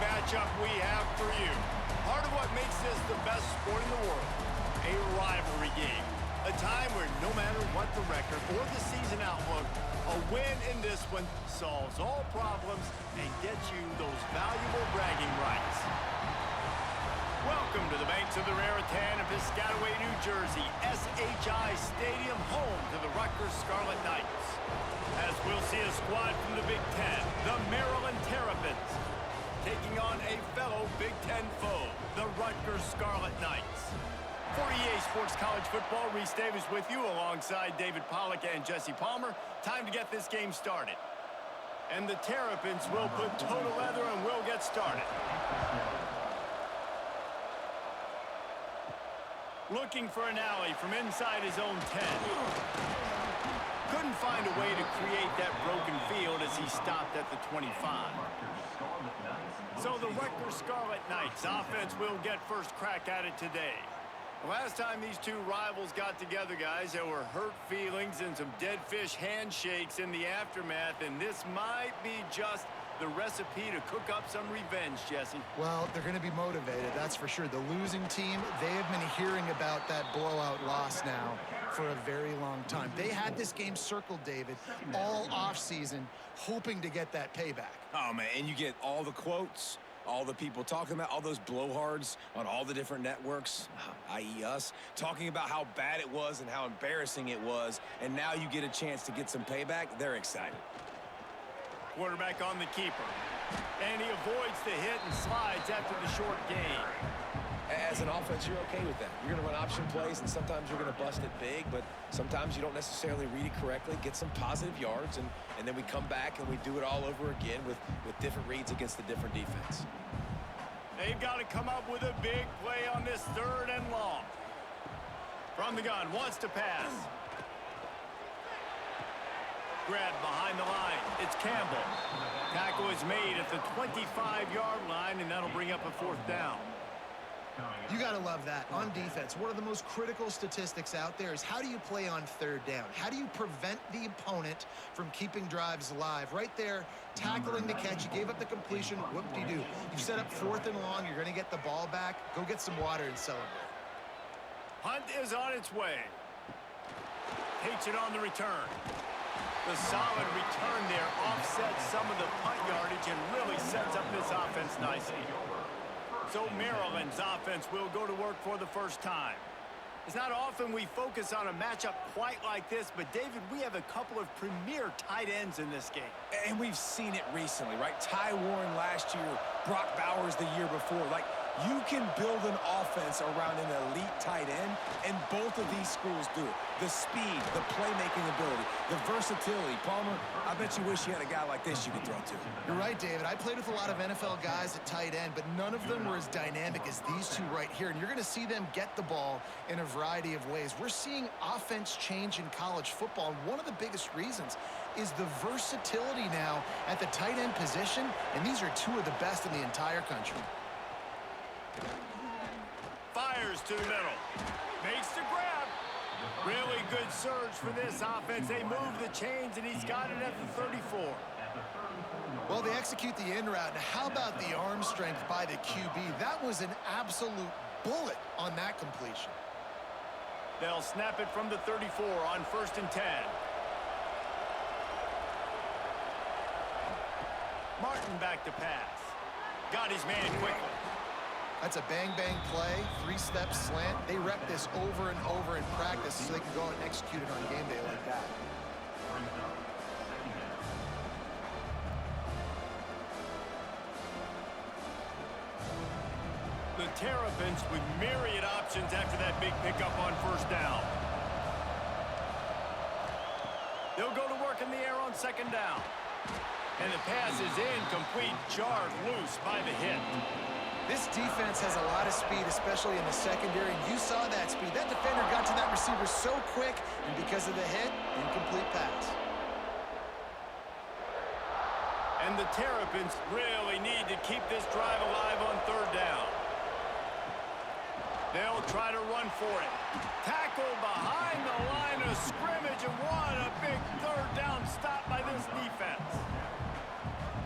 matchup we have for you. Part of what makes this the best sport in the world, a rivalry game. A time where no matter what the record or the season outlook, a win in this one solves all problems and gets you those valuable bragging rights. Welcome to the banks of the Raritan of Piscataway, New Jersey, SHI Stadium, home to the Rutgers Scarlet Knights. As we'll see a squad from the Big Ten, the Maryland Terrapins, taking on a fellow Big Ten foe, the Rutgers Scarlet Knights. For EA Sports College Football, Reese Davis with you alongside David Pollack and Jesse Palmer. Time to get this game started. And the Terrapins will put toe to leather and will get started. Looking for an alley from inside his own 10. Couldn't find a way to create that broken field as he stopped at the 25. So the Rutgers Scarlet Knights offense will get first crack at it today. The last time these two rivals got together, guys, there were hurt feelings and some dead fish handshakes in the aftermath, and this might be just the recipe to cook up some revenge, Jesse. Well, they're going to be motivated, that's for sure. The losing team, they have been hearing about that blowout loss now for a very long time. They had this game circled, David, all offseason, hoping to get that payback. Oh, man, and you get all the quotes, all the people talking about, all those blowhards on all the different networks, i.e. us, talking about how bad it was and how embarrassing it was, and now you get a chance to get some payback. They're excited. Quarterback on the keeper. And he avoids the hit and slides after the short gain. As an offense, you're okay with that. You're going to run option plays, and sometimes you're going to bust it big, but sometimes you don't necessarily read it correctly, get some positive yards, and then we come back and we do it all over again with different reads against the different defense. They've got to come up with a big play on this 3rd and long. From the gun, wants to pass. Grab behind the line. It's Campbell. Tackle is made at the 25-yard line, and that'll bring up a 4th down. You got to love that. On defense, one of the most critical statistics out there is how do you play on 3rd down? How do you prevent the opponent from keeping drives alive? Right there, tackling the catch. You gave up the completion. Whoop-de-doo. You set up 4th and long. You're going to get the ball back. Go get some water and celebrate. Hunt is on its way. Takes it on the return. The solid return there offsets some of the punt yardage and really sets up this offense nicely. So Maryland's offense will go to work for the first time. It's not often we focus on a matchup quite like this, but David, we have a couple of premier tight ends in this game. And we've seen it recently, right? Ty Warren last year, Brock Bowers the year before. Like, you can build an offense around an elite tight end, and both of these schools do it. The speed, the playmaking ability, the versatility. Palmer, I bet you wish you had a guy like this you could throw to. You're right, David. I played with a lot of NFL guys at tight end, but none of them were as dynamic as these two right here. And you're going to see them get the ball in a variety of ways. We're seeing offense change in college football, and one of the biggest reasons is the versatility now at the tight end position, and these are two of the best in the entire country. Fires to the middle. Makes the grab. Really good surge for this offense. They move the chains, and he's got it at the 34. Well, they execute the in route. Now, how about the arm strength by the QB? That was an absolute bullet on that completion. They'll snap it from the 34 on 1st and 10. Martin back to pass. Got his man quickly. That's a bang-bang play, 3-step slant. They rep this over and over in practice so they can go out and execute it on game day like that. The Terrapins with myriad options after that big pickup on 1st down. They'll go to work in the air on 2nd down. And the pass is incomplete, jarred loose by the hit. This defense has a lot of speed, especially in the secondary. You saw that speed. That defender got to that receiver so quick, and because of the hit, incomplete pass. And the Terrapins really need to keep this drive alive on 3rd down. They'll try to run for it. Tackle behind the line of scrimmage, and what a big 3rd down stop by this defense.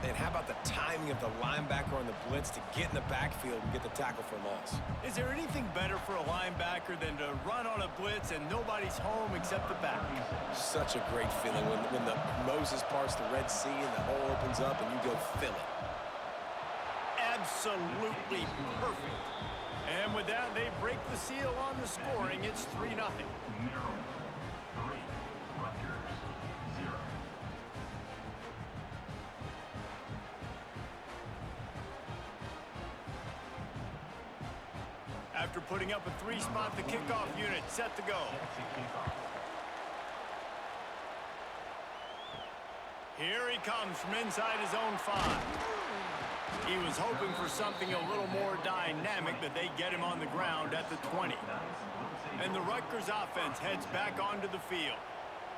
And how about the timing of the linebacker on the blitz to get in the backfield and get the tackle for loss. Is there anything better for a linebacker than to run on a blitz and nobody's home except the back? Such a great feeling when the Moses parts the Red Sea and the hole opens up and you go fill it. Absolutely perfect. And with that, they break the seal on the scoring. It's 3-0. After putting up a 3-spot, the kickoff unit set to go. Here he comes from inside his own 5. He was hoping for something a little more dynamic, but they get him on the ground at the 20. And the Rutgers offense heads back onto the field.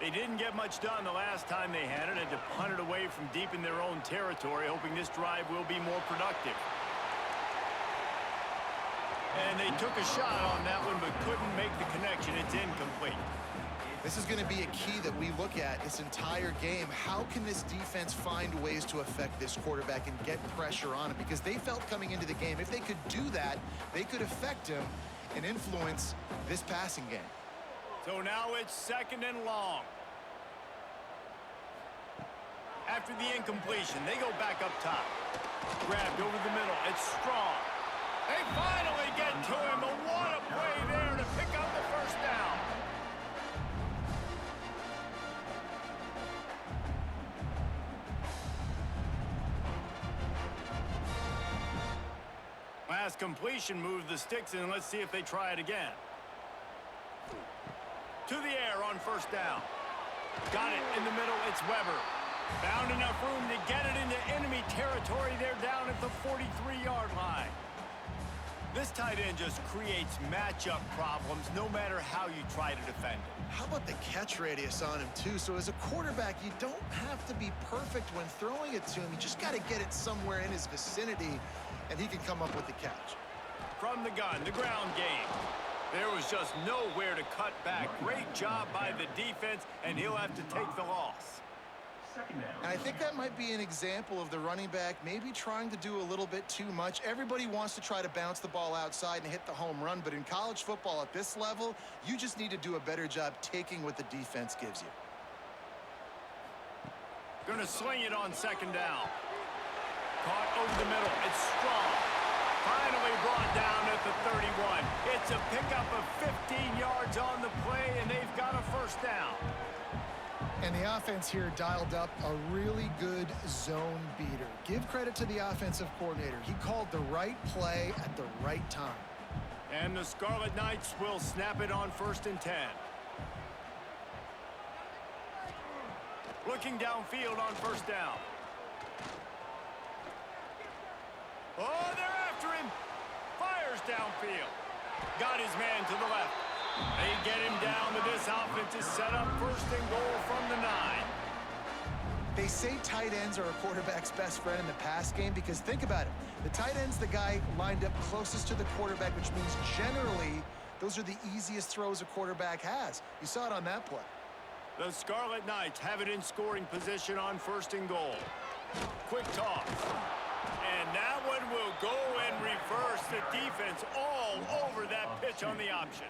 They didn't get much done the last time they had it, and to punt it away from deep in their own territory, hoping this drive will be more productive. And they took a shot on that one, but couldn't make the connection. It's incomplete. This is going to be a key that we look at this entire game. How can this defense find ways to affect this quarterback and get pressure on him? Because they felt coming into the game, if they could do that, they could affect him and influence this passing game. So now it's 2nd and long. After the incompletion, they go back up top. Grabbed over the middle. It's Strong. They finally get to him, but what a play there to pick up the first down. Last completion moved the sticks in. Let's see if they try it again. To the air on 1st down. Got it in the middle. It's Weber. Found enough room to get it into enemy territory. They're down at the 43-yard line. This tight end just creates matchup problems no matter how you try to defend it. How about the catch radius on him, too? So as a quarterback, you don't have to be perfect when throwing it to him. You just got to get it somewhere in his vicinity, and he can come up with the catch. From the gun, the ground game. There was just nowhere to cut back. Great job by the defense, and he'll have to take the loss. And I think that might be an example of the running back maybe trying to do a little bit too much. Everybody wants to try to bounce the ball outside and hit the home run, but in college football at this level, you just need to do a better job taking what the defense gives you. Gonna sling it on 2nd down. Caught over the middle. It's Strong. Finally brought down at the 31. It's a pickup of 15 yards on the play, and they've got a 1st down. And the offense here dialed up a really good zone beater. Give credit to the offensive coordinator. He called the right play at the right time. And the Scarlet Knights will snap it on 1st and 10. Looking downfield on 1st down. Oh, they're after him. Fires downfield. Got his man to the left. They get him down to this offense is set up 1st and goal from the 9. They say tight ends are a quarterback's best friend in the pass game because think about it. The tight end's the guy lined up closest to the quarterback, which means generally those are the easiest throws a quarterback has. You saw it on that play. The Scarlet Knights have it in scoring position on 1st and goal. Quick toss. And that one will go and reverse. The defense all over that pitch on the option.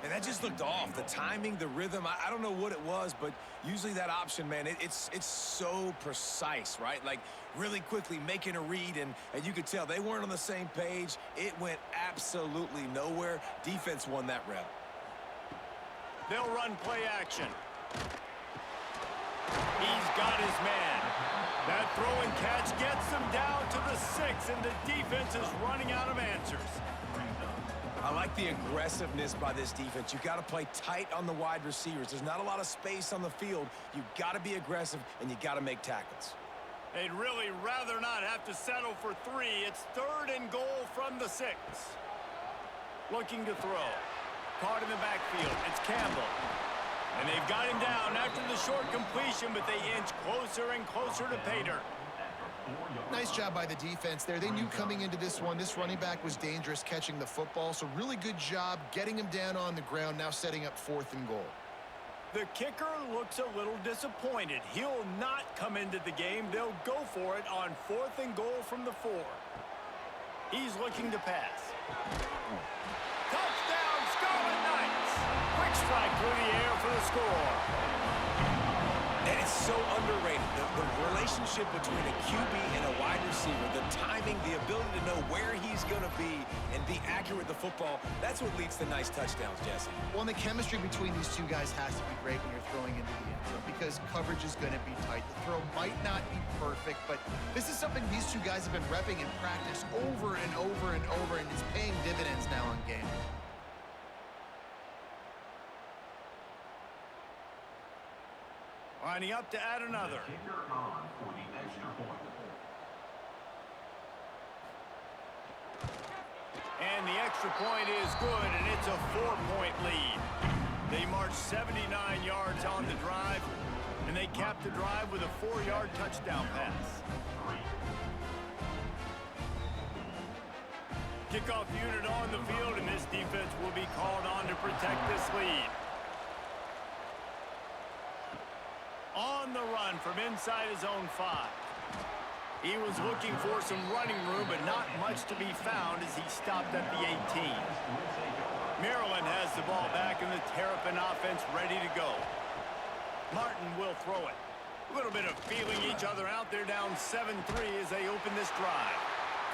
And that just looked off. The timing, the rhythm, I don't know what it was, but usually that option, man, it's so precise, right? Like really quickly making a read, and you could tell they weren't on the same page. It went absolutely nowhere. Defense won that rep. They'll run play action. He's got his man. That throw and catch gets them down to the 6, and the defense is running out of answers. I like the aggressiveness by this defense. You got to play tight on the wide receivers. There's not a lot of space on the field. You got to be aggressive, and you got to make tackles. They'd really rather not have to settle for 3. It's 3rd and goal from the 6. Looking to throw. Caught in the backfield. It's Campbell. And they've got him down after the short completion, but they inch closer and closer to pay dirt. Nice job by the defense there. They knew coming into this one, this running back was dangerous catching the football, so really good job getting him down on the ground, now setting up 4th and goal. The kicker looks a little disappointed. He'll not come into the game. They'll go for it on 4th and goal from the 4. He's looking to pass. Touchdown, Scarlet Knights! Quick strike through the air for the score. And it's so underrated. The relationship between a QB and a wide receiver, the timing, the ability to know where he's going to be and be accurate with the football, that's what leads to nice touchdowns, Jesse. Well, and the chemistry between these two guys has to be great when you're throwing into the end zone because coverage is going to be tight. The throw might not be perfect, but this is something these two guys have been repping in practice over and over and over, and it's paying dividends now in game. Lining up to add another. And the extra point is good, and it's a 4-point lead. They march 79 yards on the drive, and they cap the drive with a 4-yard touchdown pass. Kickoff unit on the field, and this defense will be called on to protect this lead. On the run from inside his own 5. He was looking for some running room, but not much to be found as he stopped at the 18. Maryland has the ball back, and the Terrapin offense ready to go. Martin will throw it. A little bit of feeling each other out. They're down 7-3 as they open this drive.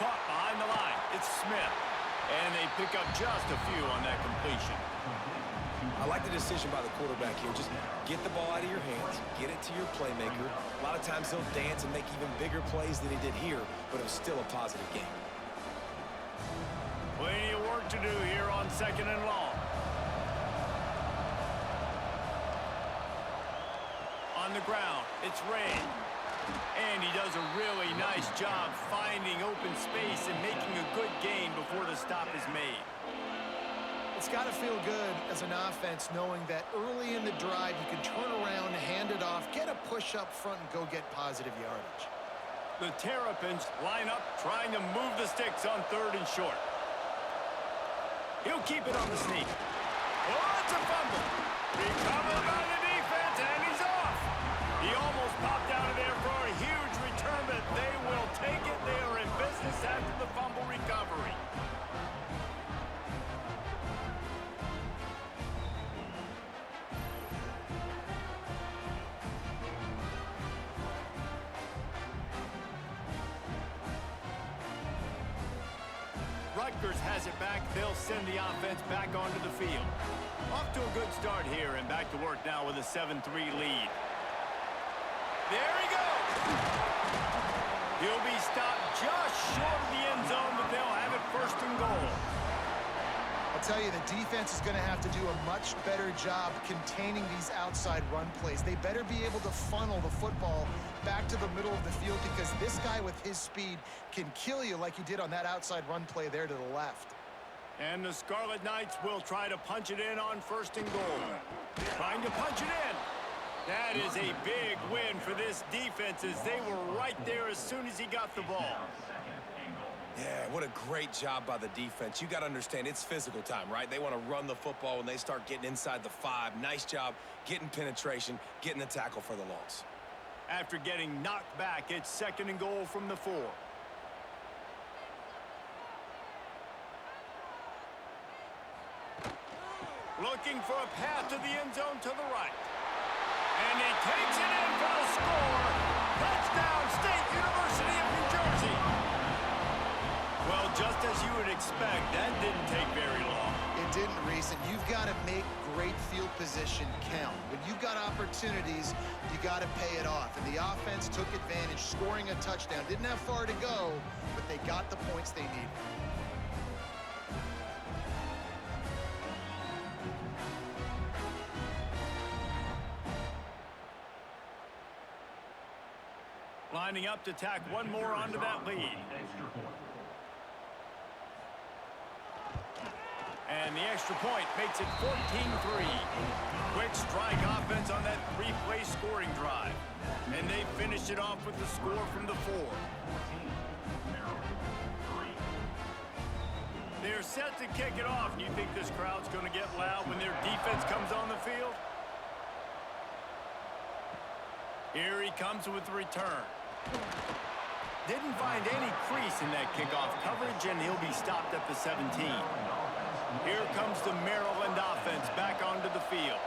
Caught behind the line. It's Smith. And they pick up just a few on that completion. I like the decision by the quarterback here. Just get the ball out of your hands, get it to your playmaker. A lot of times he'll dance and make even bigger plays than he did here, but it was still a positive game. Plenty of work to do here on 2nd and long. On the ground, it's Ray. And he does a really nice job finding open space and making a good gain before the stop is made. It's got to feel good as an offense knowing that early in the drive you can turn around, hand it off, get a push up front, and go get positive yardage. The Terrapins line up trying to move the sticks on 3rd and short. He'll keep it on the sneak. Oh, it's a fumble. Recovered by the defense, and he's off. He almost popped out of there for a huge return, but they will take it. They are in business after the fumble recovery. Rutgers has it back. They'll send the offense back onto the field. Off to a good start here, and back to work now with a 7-3 lead. There he goes! He'll be stopped just short of the end zone, but they'll have it 1st and goal. I'll tell you, the defense is going to have to do a much better job containing these outside run plays. They better be able to funnel the football back to the middle of the field because this guy with his speed can kill you like he did on that outside run play there to the left. And the Scarlet Knights will try to punch it in on 1st and goal. Trying to punch it in. That is a big win for this defense as they were right there as soon as he got the ball. Yeah, what a great job by the defense. You got to understand, it's physical time, right? They want to run the football when they start getting inside the 5. Nice job getting penetration, getting the tackle for the loss. After getting knocked back, it's 2nd and goal from the 4. Looking for a path to the end zone to the right. And he takes it in for the score. Touchdown, State University of New Jersey. Well, just as you would expect, that didn't take very long. It didn't, Reese, and you've got to make great field position count. When you've got opportunities, you got to pay it off. And the offense took advantage, scoring a touchdown. Didn't have far to go, but they got the points they needed. Lining up to tack one more onto that lead. And the extra point makes it 14-3. Quick strike offense on that 3-play scoring drive. And they finished it off with the score from the 4. They're set to kick it off. You think this crowd's going to get loud when their defense comes on the field? Here he comes with the return. Didn't find any crease in that kickoff coverage, and he'll be stopped at the 17. Here comes the Maryland offense back onto the field.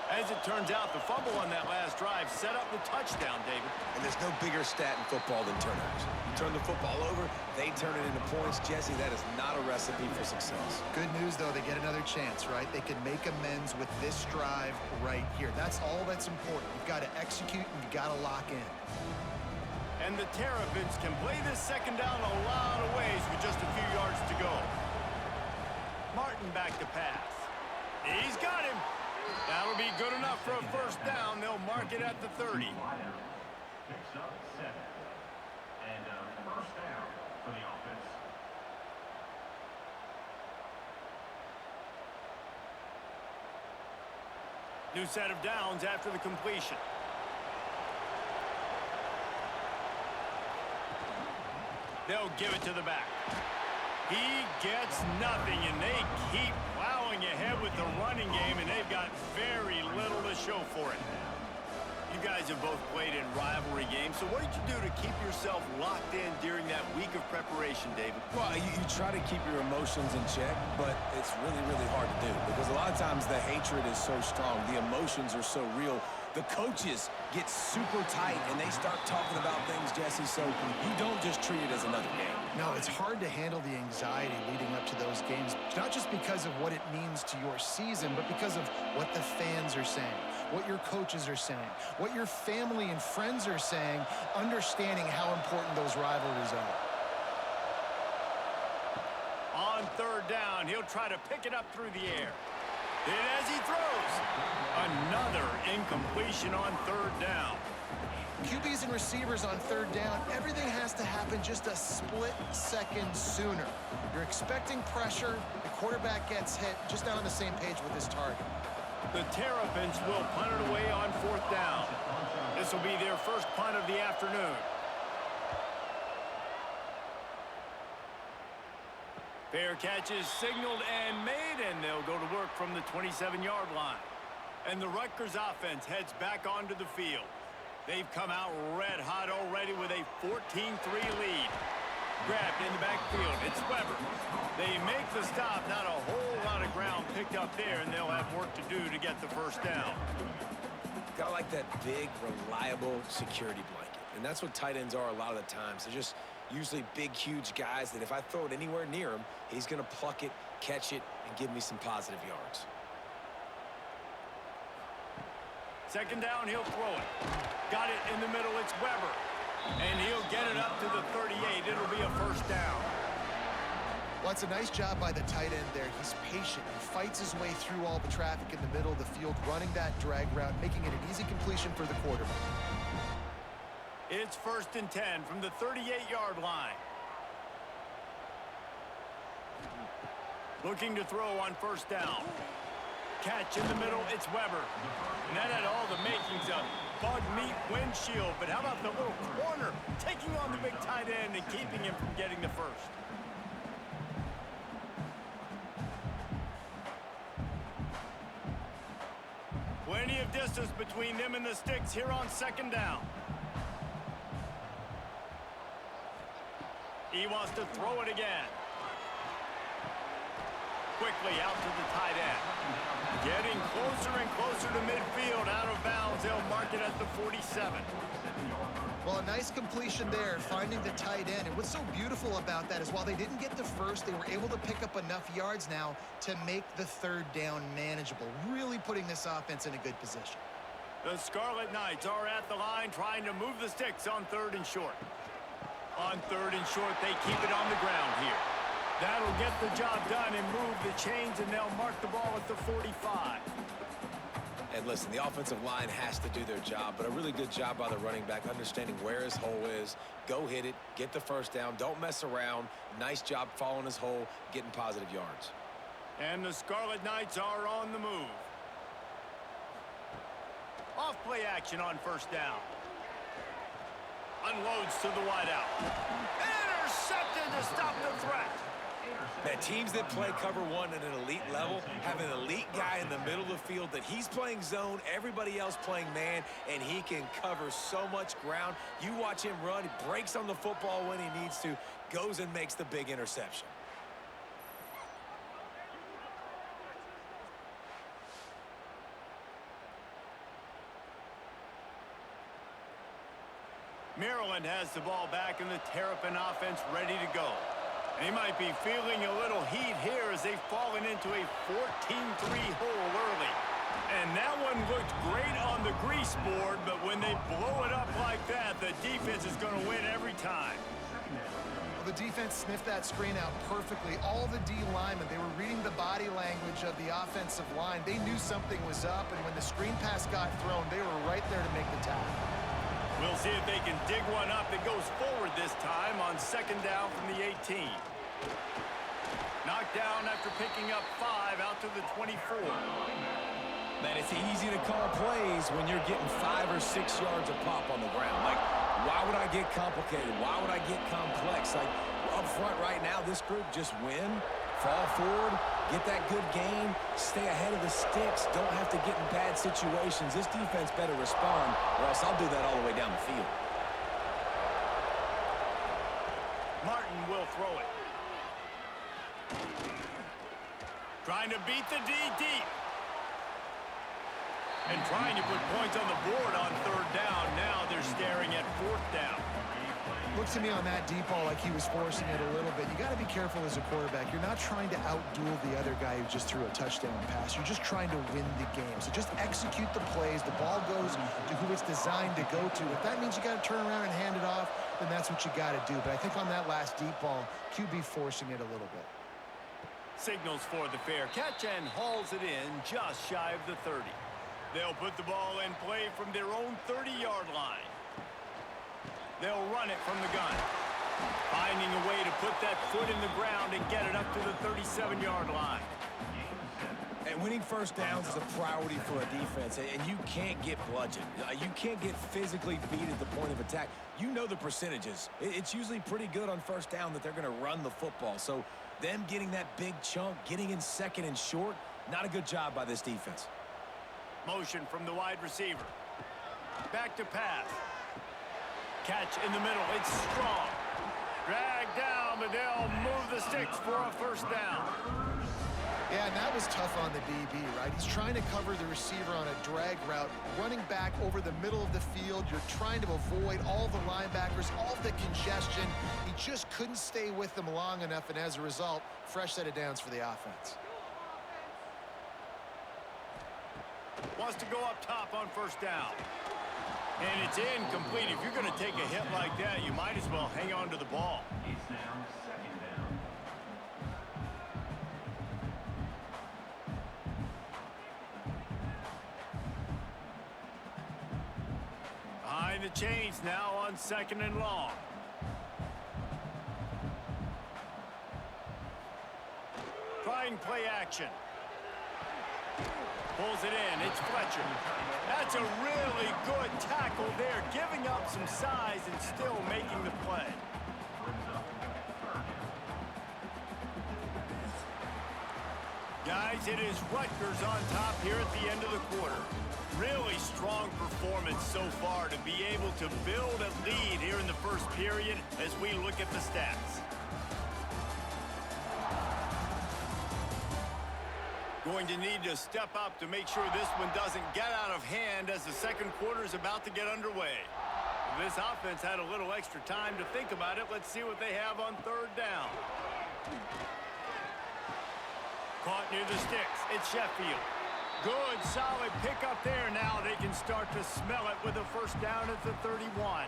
As it turns out, the fumble on that last drive set up the touchdown, David. And there's no bigger stat in football than turnovers. You turn the football over, they turn it into points. Jesse, that is not a recipe for success. Good news, though, they get another chance, right? They can make amends with this drive right here. That's all that's important. You've got to execute, and you've got to lock in. And the Terrapins can play this second down a lot of ways with just a few yards to go. Martin back to pass. He's got him. That'll be good enough for a first down. They'll mark it at the 30. Picks up 7. And first down for the offense. New set of downs after the completion. They'll give it to the back. He gets nothing, and they keep plowing ahead with the running game, and they've got very little to show for it. You guys have both played in rivalry games, so what did you do to keep yourself locked in during that week of preparation, David? Well, you try to keep your emotions in check, but it's really, really hard to do because a lot of times the hatred is so strong. The emotions are so real. The coaches get super tight, and they start talking about things, Jesse, so you don't just treat it as another game. No, it's hard to handle the anxiety leading up to those games, not just because of what it means to your season, but because of what the fans are saying, what your coaches are saying, what your family and friends are saying, understanding how important those rivalries are. On third down, he'll try to pick it up through the air. And as he throws, another incompletion on third down. QBs and receivers on third down, everything has to happen just a split second sooner. You're expecting pressure, the quarterback gets hit, just not on the same page with his target. The Terrapins will punt it away on fourth down. This will be their first punt of the afternoon. Fair catch is signaled and made, and they'll go to work from the 27-yard line. And the Rutgers offense heads back onto the field. They've come out red hot already with a 14-3 lead. Grabbed in the backfield. It's Weber. They make the stop. Not a whole lot of ground picked up there, and they'll have work to do to get the first down. Got like that big, reliable security blanket. And that's what tight ends are a lot of the times. They're just usually big, huge guys that if I throw it anywhere near him, he's going to pluck it, catch it, and give me some positive yards. Second down, he'll throw it. Got it in the middle, it's Weber. And he'll get it up to the 38. It'll be a first down. Well, it's a nice job by the tight end there. He's patient. He fights his way through all the traffic in the middle of the field, running that drag route, making it an easy completion for the quarterback. It's first and 10 from the 38-yard line. Looking to throw on first down. Catch in the middle, it's Weber. And that had all the makings of bug meat windshield. But how about the little corner taking on the big tight end and keeping him from getting the first? Plenty of distance between them and the sticks here on second down. He wants to throw it again. Quickly out to the tight end. Getting closer and closer to midfield, out of bounds. They'll mark it at the 47. Well, a nice completion there, finding the tight end. And what's so beautiful about that is while they didn't get the first, they were able to pick up enough yards now to make the third down manageable, really putting this offense in a good position. The Scarlet Knights are at the line trying to move the sticks on third and short. On third and short, they keep it on the ground here. That'll get the job done and move the chains, and they'll mark the ball at the 45. And listen, the offensive line has to do their job, but a really good job by the running back, understanding where his hole is. Go hit it, get the first down, don't mess around. Nice job following his hole, getting positive yards. And the Scarlet Knights are on the move. Off play action on first down. Unloads to the wideout. Intercepted to stop the threat. That teams that play cover one at an elite level have an elite guy in the middle of the field that he's playing zone, everybody else playing man, and he can cover so much ground. You watch him run, he breaks on the football when he needs to, goes and makes the big interception. Maryland has the ball back in the Terrapin offense ready to go. And he might be feeling a little heat here as they've fallen into a 14-3 hole early. And that one looked great on the grease board, but when they blow it up like that, the defense is going to win every time. Well, the defense sniffed that screen out perfectly. All the D linemen, they were reading the body language of the offensive line. They knew something was up, and when the screen pass got thrown, they were right there to make the tackle. We'll see if they can dig one up that goes forward this time on second down from the 18. Knocked down after picking up 5 out to the 24. Man, it's easy to call plays when you're getting 5 or 6 yards of pop on the ground. Like, why would I get complicated? Why would I get complex? Like, up front right now, this group just win, fall forward, get that good gain, stay ahead of the sticks, don't have to get in bad situations. This defense better respond, or else I'll do that all the way down the field. Martin will throw it. Trying to beat the D deep. And trying to put points on the board on third down. Now they're staring at fourth down. Looks to me on that deep ball like he was forcing it a little bit. You got to be careful as a quarterback. You're not trying to outduel the other guy who just threw a touchdown pass. You're just trying to win the game. So just execute the plays. The ball goes to who it's designed to go to. If that means you got to turn around and hand it off, then that's what you got to do. But I think on that last deep ball, QB forcing it a little bit. Signals for the fair catch and hauls it in just shy of the 30. They'll put the ball in play from their own 30-yard line. They'll run it from the gun. Finding a way to put that foot in the ground and get it up to the 37-yard line. And winning first downs is a priority for a defense, and you can't get bludgeoned. You can't get physically beat at the point of attack. You know the percentages. It's usually pretty good on first down that they're going to run the football. So them getting that big chunk, getting in second and short, not a good job by this defense. Motion from the wide receiver. Back to pass. Catch in the middle. It's strong. Dragged down, but they'll move the sticks for a first down. Yeah, and that was tough on the DB, right? He's trying to cover the receiver on a drag route, running back over the middle of the field. You're trying to avoid all the linebackers, all the congestion. He just couldn't stay with them long enough, and as a result, fresh set of downs for the offense. Wants to go up top on first down. And it's incomplete. If you're going to take a hit like that, you might as well hang on to the ball. It's now second down. Behind the chains now on second and long. Trying play action. Pulls it in. It's Fletcher. That's a really good tackle there, giving up some size and still making the play. Guys, it is Rutgers on top here at the end of the quarter. Really strong performance so far to be able to build a lead here in the first period as we look at the stats. Going to need to step up to make sure this one doesn't get out of hand as the second quarter is about to get underway. This offense had a little extra time to think about it. Let's see what they have on third down. Caught near the sticks. It's Sheffield. Good, solid pickup there. Now they can start to smell it with a first down at the 31.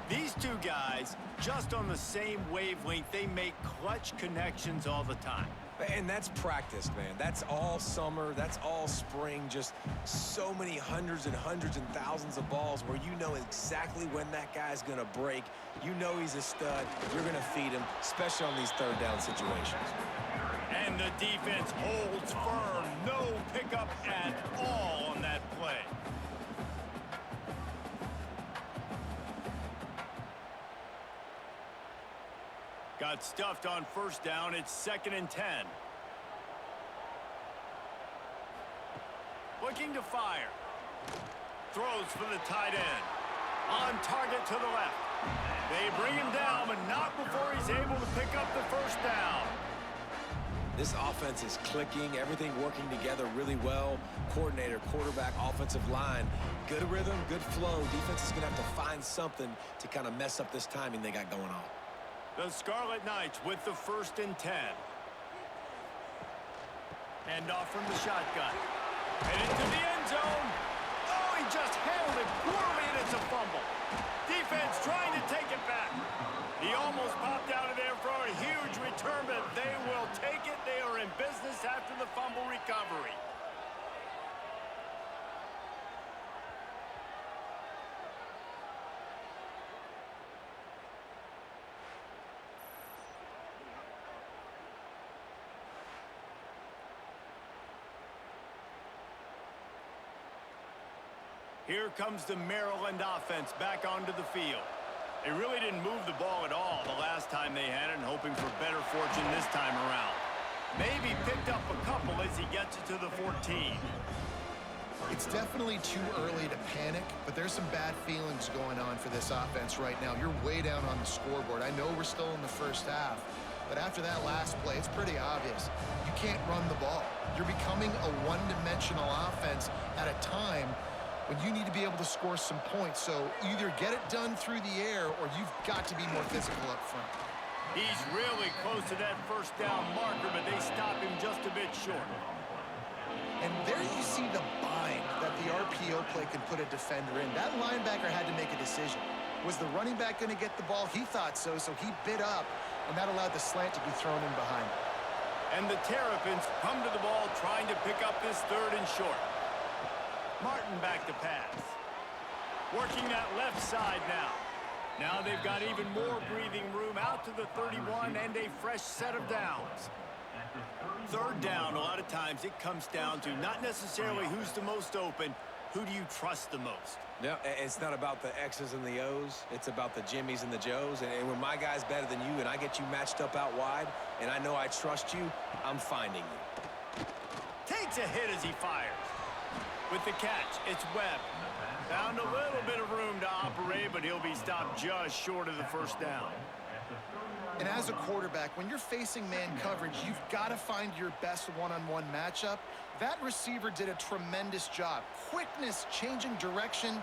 These two guys, just on the same wavelength, they make clutch connections all the time. And that's practice, man. That's all summer. That's all spring. Just so many hundreds and thousands of balls where you know exactly when that guy's going to break. You know he's a stud. You're going to feed him, especially on these third down situations. And the defense holds firm. No pickup at all on that play. Got stuffed on first down. It's 2nd and 10. Looking to fire. Throws for the tight end. On target to the left. They bring him down, but not before he's able to pick up the first down. This offense is clicking, everything working together really well. Coordinator, quarterback, offensive line, good rhythm, good flow. Defense is going to have to find something to kind of mess up this timing they got going on. The Scarlet Knights with the 1st and 10. Hand off from the shotgun. And into the end zone. Oh, he just handled it poorly, and it's a fumble. Defense trying to take it back. He almost popped out of there for a huge return, but they will take it. They are in business after the fumble recovery. Here comes the Maryland offense back onto the field. They really didn't move the ball at all the last time they had it, and hoping for better fortune this time around. Maybe picked up a couple as he gets it to the 14. It's definitely too early to panic, but there's some bad feelings going on for this offense right now. You're way down on the scoreboard. I know we're still in the first half, but after that last play, it's pretty obvious. You can't run the ball. You're becoming a one-dimensional offense at a time when you need to be able to score some points. So either get it done through the air or you've got to be more physical up front. He's really close to that first down marker, but they stop him just a bit short. And there you see the bind that the RPO play can put a defender in. That linebacker had to make a decision. Was the running back going to get the ball? He thought so, so he bit up, and that allowed the slant to be thrown in behind him. And the Terrapins come to the ball trying to pick up this 3rd and short. Martin back to pass. Working that left side now. Now they've got even more breathing room out to the 31 and a fresh set of downs. 3rd down, a lot of times it comes down to not necessarily who's the most open, who do you trust the most? Yeah, it's not about the X's and the O's. It's about the Jimmies and the Joes. And when my guy's better than you and I get you matched up out wide and I know I trust you, I'm finding you. Takes a hit as he fires. With the catch, it's Webb. Found a little bit of room to operate, but he'll be stopped just short of the first down. And as a quarterback, when you're facing man coverage, you've got to find your best one-on-one matchup. That receiver did a tremendous job. Quickness, changing direction,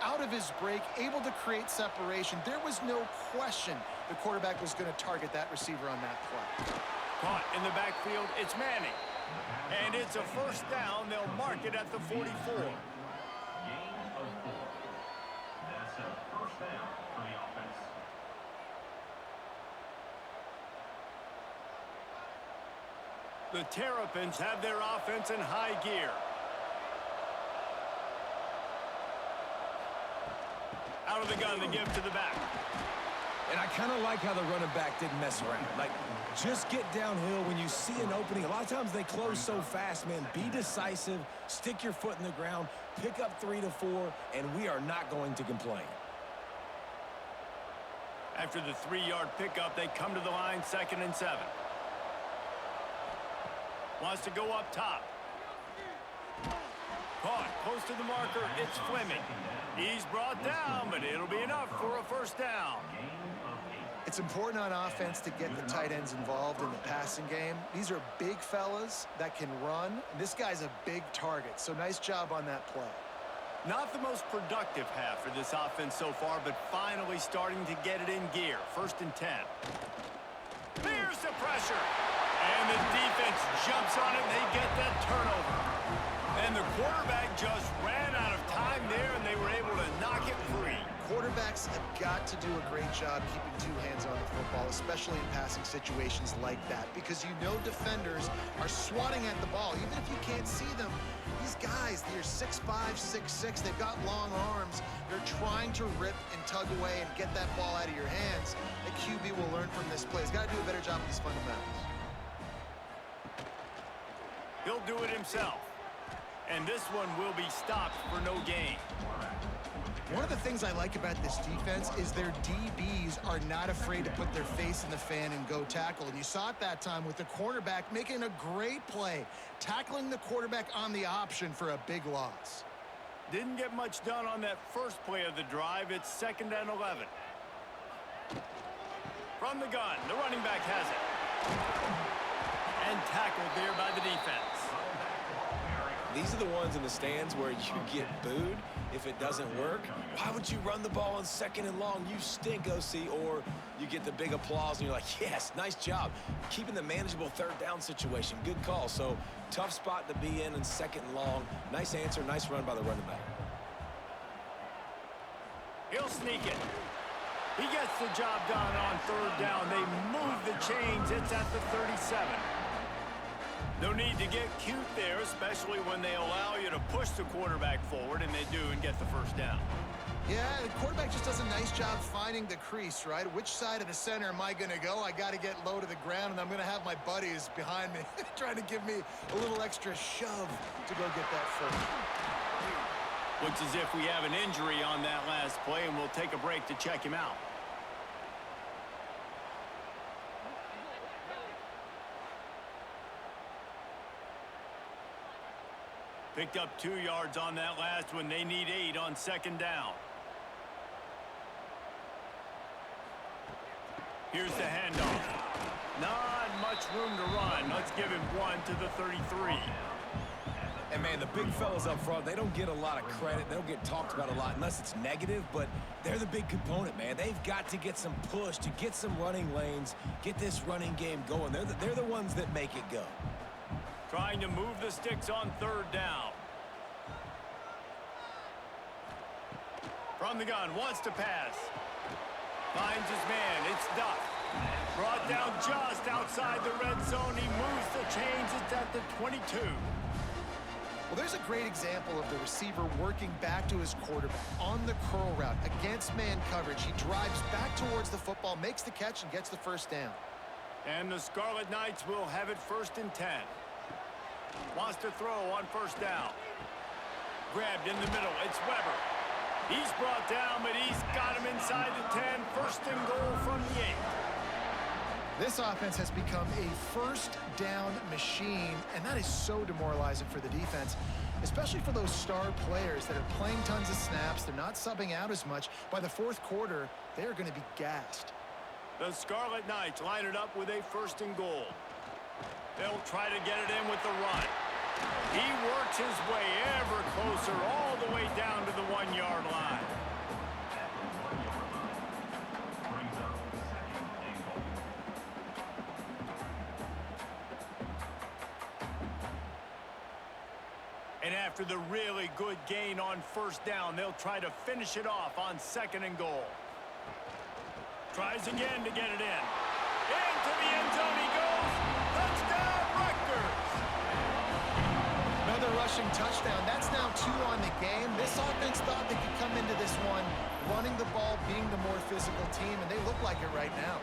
out of his break, able to create separation. There was no question the quarterback was going to target that receiver on that play. Caught in the backfield, it's Manning. And it's a first down. They'll mark it at the 44. Gain of 4. That's a first down for the offense. The Terrapins have their offense in high gear. Out of the gun, they give to the back. And I kind of like how the running back didn't mess around. Like, just get downhill when you see an opening. A lot of times they close so fast, man. Be decisive, stick your foot in the ground, pick up 3 to 4, and we are not going to complain. After the 3-yard pickup, they come to the line, 2nd and 7. Wants to go up top. Caught close to the marker. It's Fleming. He's brought down, but it'll be enough for a first down. It's important on offense to get the tight ends involved in the passing game. These are big fellas that can run. This guy's a big target, so nice job on that play. Not the most productive half for this offense so far, but finally starting to get it in gear. 1st and 10. There's the pressure. And the defense jumps on it, and they get that turnover. And the quarterback just ran out of time there, and they were able to knock it free. Quarterbacks have got to do a great job keeping 2 hands on the football, especially in passing situations like that, because you know defenders are swatting at the ball. Even if you can't see them, these guys, they're 6'5", 6'6", they've got long arms. They're trying to rip and tug away and get that ball out of your hands. The QB will learn from this play. He's got to do a better job of these fundamentals. He'll do it himself. And this one will be stopped for no gain. One of the things I like about this defense is their DBs are not afraid to put their face in the fan and go tackle. And you saw it that time with the cornerback making a great play, tackling the quarterback on the option for a big loss. Didn't get much done on that first play of the drive. It's 2nd and 11. From the gun, the running back has it. And tackled there by the defense. These are the ones in the stands where you get booed if it doesn't work. Why would you run the ball on 2nd and long? You stink, OC. Or you get the big applause and you're like, yes, nice job. Keeping the manageable 3rd down situation. Good call. So tough spot to be in 2nd and long. Nice answer, nice run by the running back. He'll sneak it. He gets the job done on 3rd down. They move the chains. It's at the 37. No need to get cute there, especially when they allow you to push the quarterback forward, and they do, and get the 1st down. Yeah, the quarterback just does a nice job finding the crease, right? Which side of the center am I going to go? I got to get low to the ground, and I'm going to have my buddies behind me trying to give me a little extra shove to go get that 1st. Looks as if we have an injury on that last play, and we'll take a break to check him out. Picked up 2 yards on that last one. They need 8 on 2nd down. Here's the handoff. Not much room to run. Let's give him 1 to the 33. And, man, the big fellas up front, they don't get a lot of credit. They don't get talked about a lot unless it's negative, but they're the big component, man. They've got to get some push, to get some running lanes, get this running game going. They're the ones that make it go. Trying to move the sticks on 3rd down. From the gun, wants to pass. Finds his man, it's Duff. Brought down just outside the red zone. He moves the chains, it's at the 22. Well, there's a great example of the receiver working back to his quarterback on the curl route against man coverage. He drives back towards the football, makes the catch, and gets the 1st down. And the Scarlet Knights will have it 1st and 10. Wants to throw on 1st down. Grabbed in the middle. It's Weber. He's brought down, but he's got him inside the 10. 1st and goal from the 8. This offense has become a 1st down machine, and that is so demoralizing for the defense, especially for those star players that are playing tons of snaps. They're not subbing out as much. By the 4th quarter, they are going to be gassed. The Scarlet Knights line it up with a 1st and goal. They'll try to get it in with the run. He works his way ever closer all the way down to the 1-yard line. And after the really good gain on 1st down, they'll try to finish it off on 2nd and goal. Tries again to get it in. Into the end zone he goes. Touchdown, Rutgers! Another rushing touchdown. That's now 2 on the game. This offense thought they could come into this one running the ball, being the more physical team, and they look like it right now.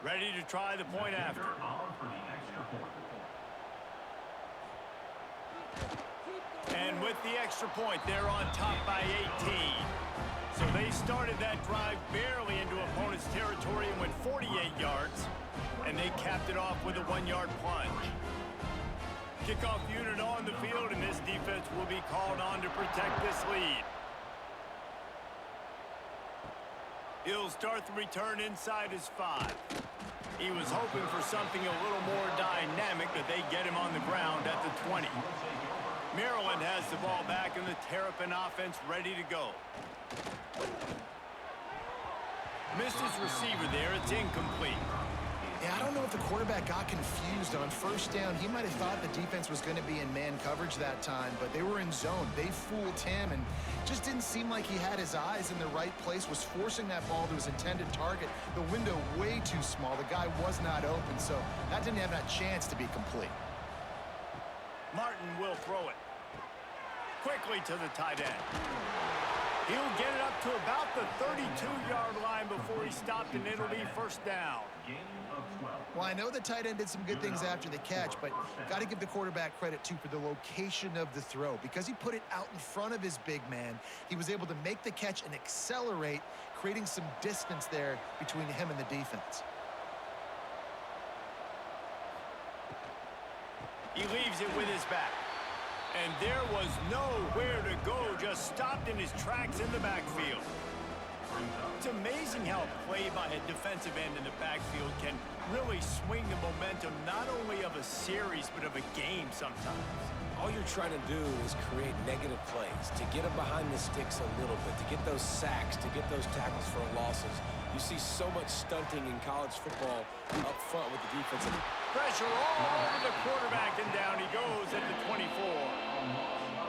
Ready to try the point after. And with the extra point, they're on top by 18. So they started that drive barely into opponent's territory and went 48 yards. And they capped it off with a 1-yard plunge. Kickoff unit on the field, and this defense will be called on to protect this lead. He'll start the return inside his 5. He was hoping for something a little more dynamic, but they get him on the ground at the 20. Maryland has the ball back, and the Terrapin offense ready to go. Missed his receiver there. It's incomplete. Yeah, I don't know if the quarterback got confused on 1st down. He might have thought the defense was going to be in man coverage that time, but they were in zone. They fooled him, and just didn't seem like he had his eyes in the right place, was forcing that ball to his intended target. The window way too small. The guy was not open, so that didn't have that chance to be complete. Martin will throw it. Quickly to the tight end. He'll get it up to about the 32-yard line before he's stopped, and it'll be first down. Gain of 12. Well, I know the tight end did some good things after the catch, but got to give the quarterback credit, too, for the location of the throw. Because he put it out in front of his big man, he was able to make the catch and accelerate, creating some distance there between him and the defense. He leaves it with his back. And there was nowhere to go, just stopped in his tracks in the backfield. It's amazing how a play by a defensive end in the backfield can really swing the momentum not only of a series, but of a game sometimes. All you're trying to do is create negative plays, to get them behind the sticks a little bit, to get those sacks, to get those tackles for losses. You see so much stunting in college football up front with the defense. Pressure all over the quarterback, and down he goes at the 24.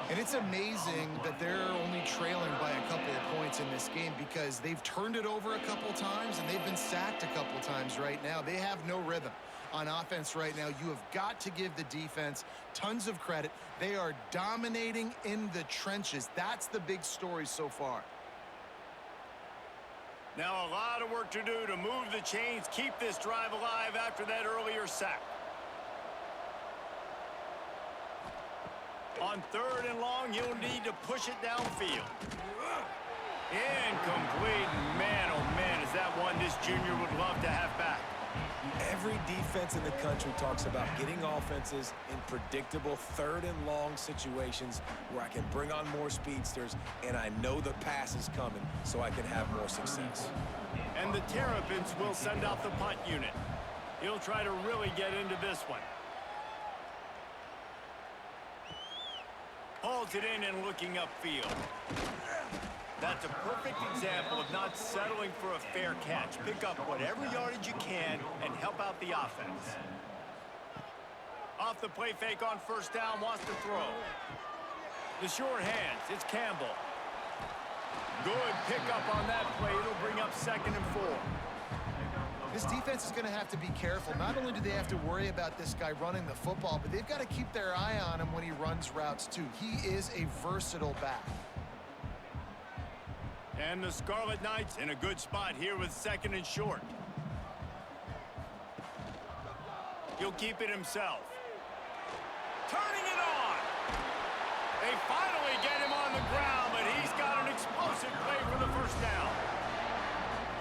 And it's amazing that they're only trailing by a couple of points in this game because they've turned it over a couple times and they've been sacked a couple times right now. They have no rhythm on offense right now. You have got to give the defense tons of credit. They are dominating in the trenches. That's the big story so far. Now a lot of work to do to move the chains, keep this drive alive after that earlier sack. On 3rd and long, you'll need to push it downfield. Incomplete. Man, oh man, is that one this junior would love to have back. Every defense in the country talks about getting offenses in predictable 3rd and long situations where I can bring on more speedsters and I know the pass is coming so I can have more success. And the Terrapins will send out the punt unit. He'll try to really get into this one. Hauls it in and looking upfield. That's a perfect example of not settling for a fair catch. Pick up whatever yardage you can and help out the offense. Off the play fake on 1st down, wants to throw. The short hands, it's Campbell. Good pickup on that play. It'll bring up 2nd and 4. This defense is going to have to be careful. Not only do they have to worry about this guy running the football, but they've got to keep their eye on him when he runs routes too. He is a versatile back. And the Scarlet Knights in a good spot here with 2nd and short. He'll keep it himself. Turning it on. They finally get him on the ground, but he's got an explosive play for the 1st down.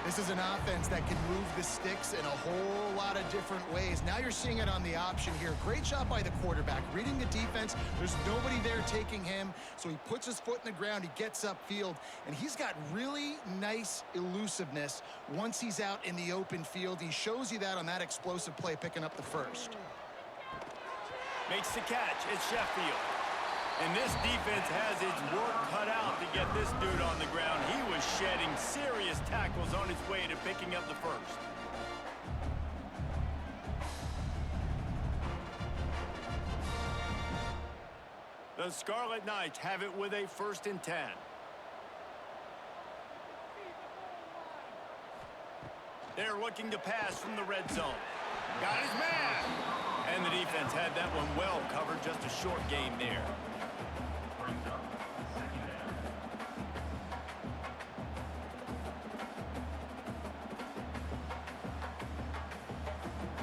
This is an offense that can move the sticks in a whole lot of different ways. Now you're seeing it on the option here. Great job by the quarterback. Reading the defense, there's nobody there taking him, so he puts his foot in the ground, he gets upfield, and he's got really nice elusiveness once he's out in the open field. He shows you that on that explosive play, picking up the 1st. Makes the catch. It's Sheffield. And this defense has its work cut out to get this dude on the ground. He was shedding serious tackles on his way to picking up the 1st. The Scarlet Knights have it with a 1st and 10. They're looking to pass from the red zone. Got his man. And the defense had that one well covered. Just a short gain there.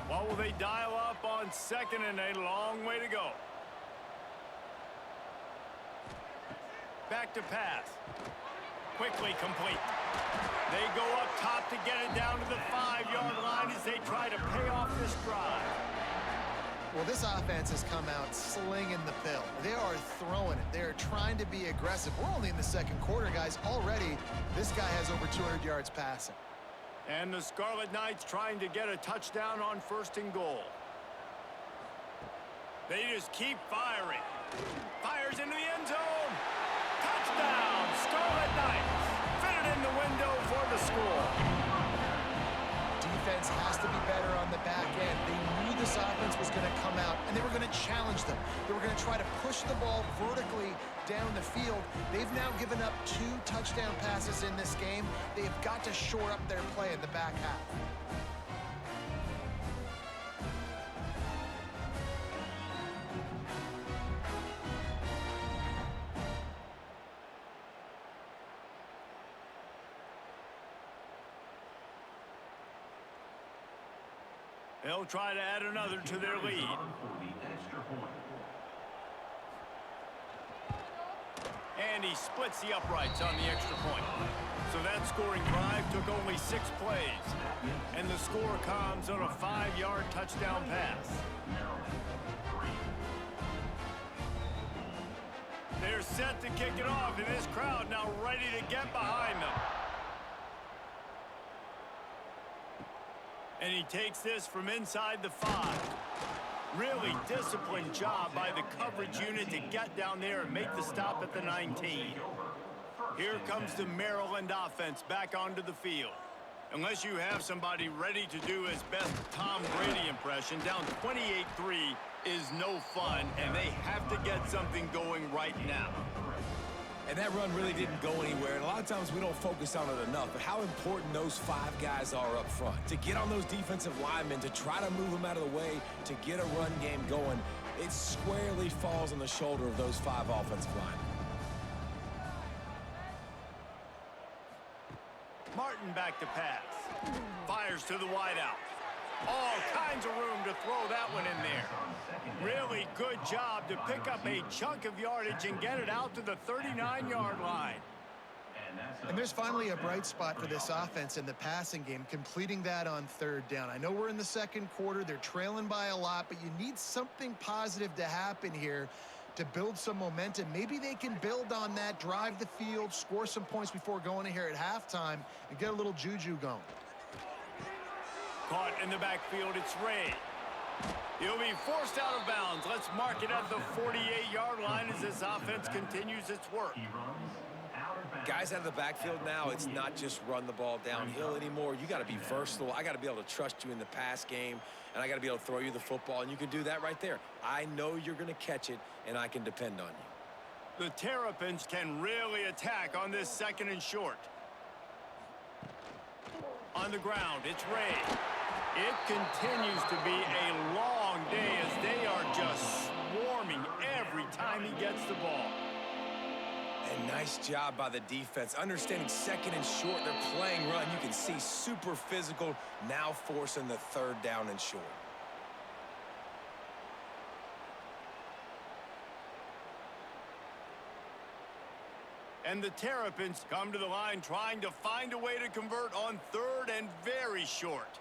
What will they dial up on 2nd and a long way to go? Back to pass. Quickly complete. They go up top to get it down to the 5-yard line as they try to pay off this drive. Well, this offense has come out slinging the pill. They are throwing it. They are trying to be aggressive. We're only in the 2nd quarter, guys. Already, this guy has over 200 yards passing. And the Scarlet Knights trying to get a touchdown on 1st and goal. They just keep firing. Fires into the end zone. Touchdown, Scarlet Knights. Fit it in the window for the score. Defense has to be better on the back end. They knew this offense was going to come out, and they were going to challenge them. They were going to try to push the ball vertically down the field. They've now given up 2 touchdown passes in this game. They've got to shore up their play in the back half. They'll try to add another to their lead. And he splits the uprights on the extra point. So that scoring drive took only 6 plays. And the score comes on a 5-yard touchdown pass. They're set to kick it off, and this crowd now ready to get behind them. And he takes this from inside the 5. Really disciplined job by the coverage unit to get down there and make the stop at the 19. Here comes the Maryland offense back onto the field. Unless you have somebody ready to do his best Tom Brady impression, down 28-3 is no fun, and they have to get something going right now. And that run really didn't go anywhere, and a lot of times we don't focus on it enough, but how important those 5 guys are up front. To get on those defensive linemen, to try to move them out of the way, to get a run game going, it squarely falls on the shoulder of those 5 offensive linemen. Martin back to pass. Fires to the wideout. All kinds of room to throw that one in there. Really good job to pick up a chunk of yardage and get it out to the 39-yard line. And there's finally a bright spot for this offense in the passing game, completing that on 3rd down. I know we're in the 2nd quarter. They're trailing by a lot, but you need something positive to happen here to build some momentum. Maybe they can build on that, drive the field, score some points before going in here at halftime, and get a little juju going. Caught in the backfield, it's Ray. He'll be forced out of bounds. Let's mark it at the 48-yard line as this offense continues its work. Guys out of the backfield now, it's not just run the ball downhill anymore. You got to be versatile. I got to be able to trust you in the pass game, and I got to be able to throw you the football, and you can do that right there. I know you're going to catch it, and I can depend on you. The Terrapins can really attack on this 2nd and short. On the ground, it's Ray. It continues to be a long day as they are just swarming every time he gets the ball. And nice job by the defense. Understanding 2nd and short, they're playing run. You can see super physical, now forcing the 3rd down and short. And the Terrapins come to the line trying to find a way to convert on 3rd and very short.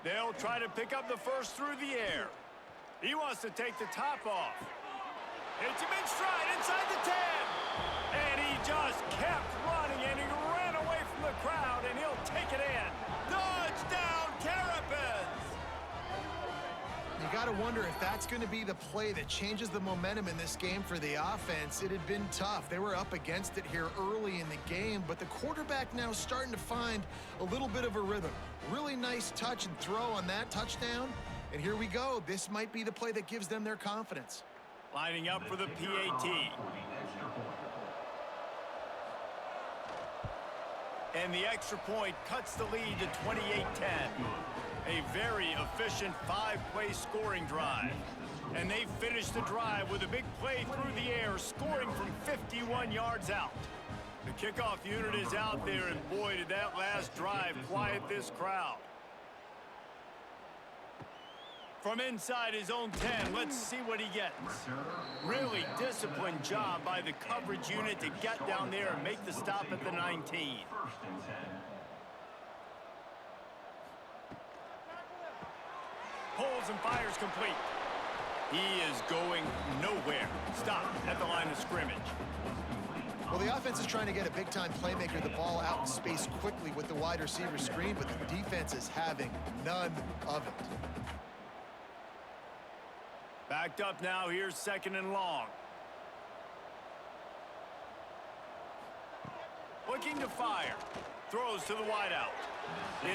They'll try to pick up the first through the air. He wants to take the top off. Hits him in stride inside the 10. And he just kept running, and he ran away from the crowd, and he'll take it in. Touchdown, Terrapins! You got to wonder if that's going to be the play that changes the momentum in this game for the offense. It had been tough. They were up against it here early in the game, but the quarterback now starting to find a little bit of a rhythm. Really nice touch and throw on that touchdown. And here we go. This might be the play that gives them their confidence. Lining up for the PAT. And the extra point cuts the lead to 28-10. A very efficient 5-play scoring drive. And they finish the drive with a big play through the air, scoring from 51 yards out. The kickoff unit is out there, and boy, did that last drive quiet this crowd. From inside his own 10, let's see what he gets. Really disciplined job by the coverage unit to get down there and make the stop at the 19. Pulls and fires complete. He is going nowhere. Stop at the line of scrimmage. Well, the offense is trying to get a big-time playmaker the ball out in space quickly with the wide receiver screen, but the defense is having none of it. Backed up now, here's 2nd and long. Looking to fire. Throws to the wideout.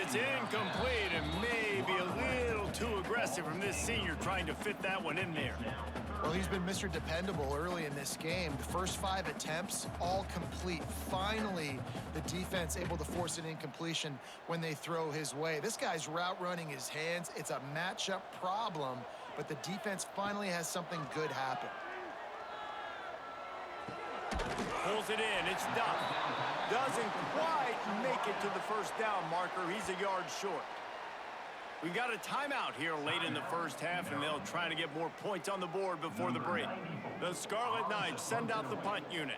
It's incomplete and maybe a little too aggressive from this senior trying to fit that one in there. Well, he's been Mr. Dependable early in this game. The first 5 attempts, all complete. Finally, the defense able to force an incompletion when they throw his way. This guy's route running his hands. It's a matchup problem, but the defense finally has something good happen. Pulls it in. It's Duff. Doesn't quite make it to the first down marker. He's a yard short. We've got a timeout here late in the first half, and they'll try to get more points on the board before the break. The Scarlet Knights send out the punt unit.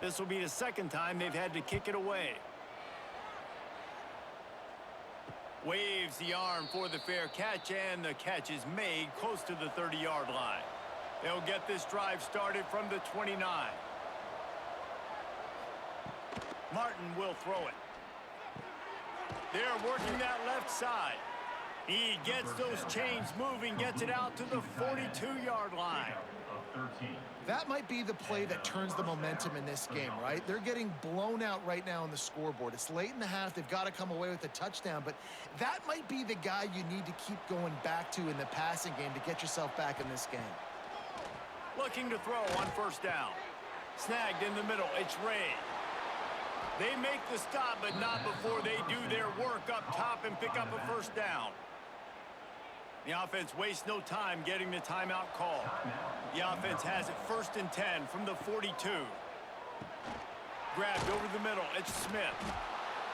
This will be the second time they've had to kick it away. Waves the arm for the fair catch, and the catch is made close to the 30-yard line. They'll get this drive started from the 29. Martin will throw it. They're working that left side. He gets those chains moving, gets it out to the 42-yard line. That might be the play that turns the momentum in this game, right? They're getting blown out right now on the scoreboard. It's late in the half. They've got to come away with a touchdown, but that might be the guy you need to keep going back to in the passing game to get yourself back in this game. Looking to throw on first down. Snagged in the middle. It's Ray. They make the stop, but not before they do their work up top and pick up a first down. The offense wastes no time getting the timeout call. The offense has it 1st and 10 from the 42. Grabbed over the middle. It's Smith.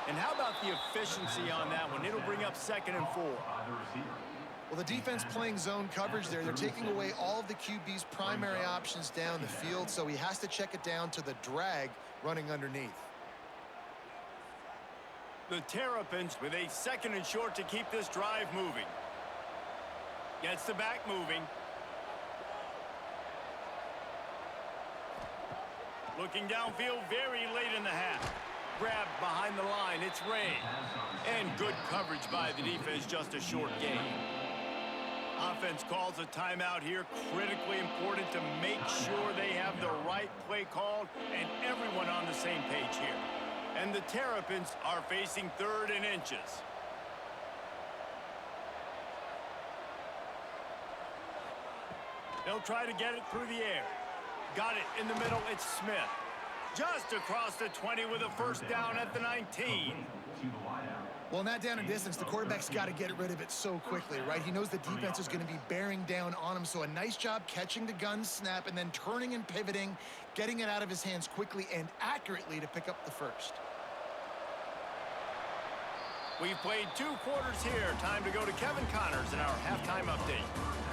And how about the efficiency on that one? It'll bring up 2nd and 4. Well, the defense playing zone coverage there. They're taking away all of the QB's primary options down the field, so he has to check it down to the drag running underneath. The Terrapins with a 2nd and short to keep this drive moving. Gets the back moving. Looking downfield very late in the half. Grabbed behind the line. It's Ray. And good coverage by the defense, just a short gain. Offense calls a timeout here. Critically important to make sure they have the right play called and everyone on the same page here. And the Terrapins are facing 3rd and inches. They'll try to get it through the air. Got it in the middle. It's Smith. Just across the 20 with a first down at the 19. Well, in that down and distance, the quarterback's got to get rid of it so quickly, right? He knows the defense is going to be bearing down on him, so a nice job catching the gun snap and then turning and pivoting, getting it out of his hands quickly and accurately to pick up the first. We've played 2 quarters here. Time to go to Kevin Connors in our halftime update.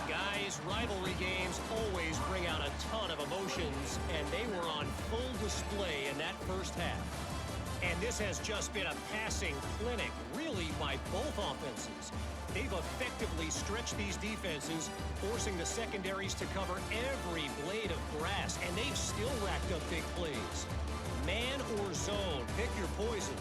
Guys, rivalry games always bring out a ton of emotions, and they were on full display in that first half. And this has just been a passing clinic, really, by both offenses. They've effectively stretched these defenses, forcing the secondaries to cover every blade of grass, and they've still racked up big plays. Man or zone, pick your poison,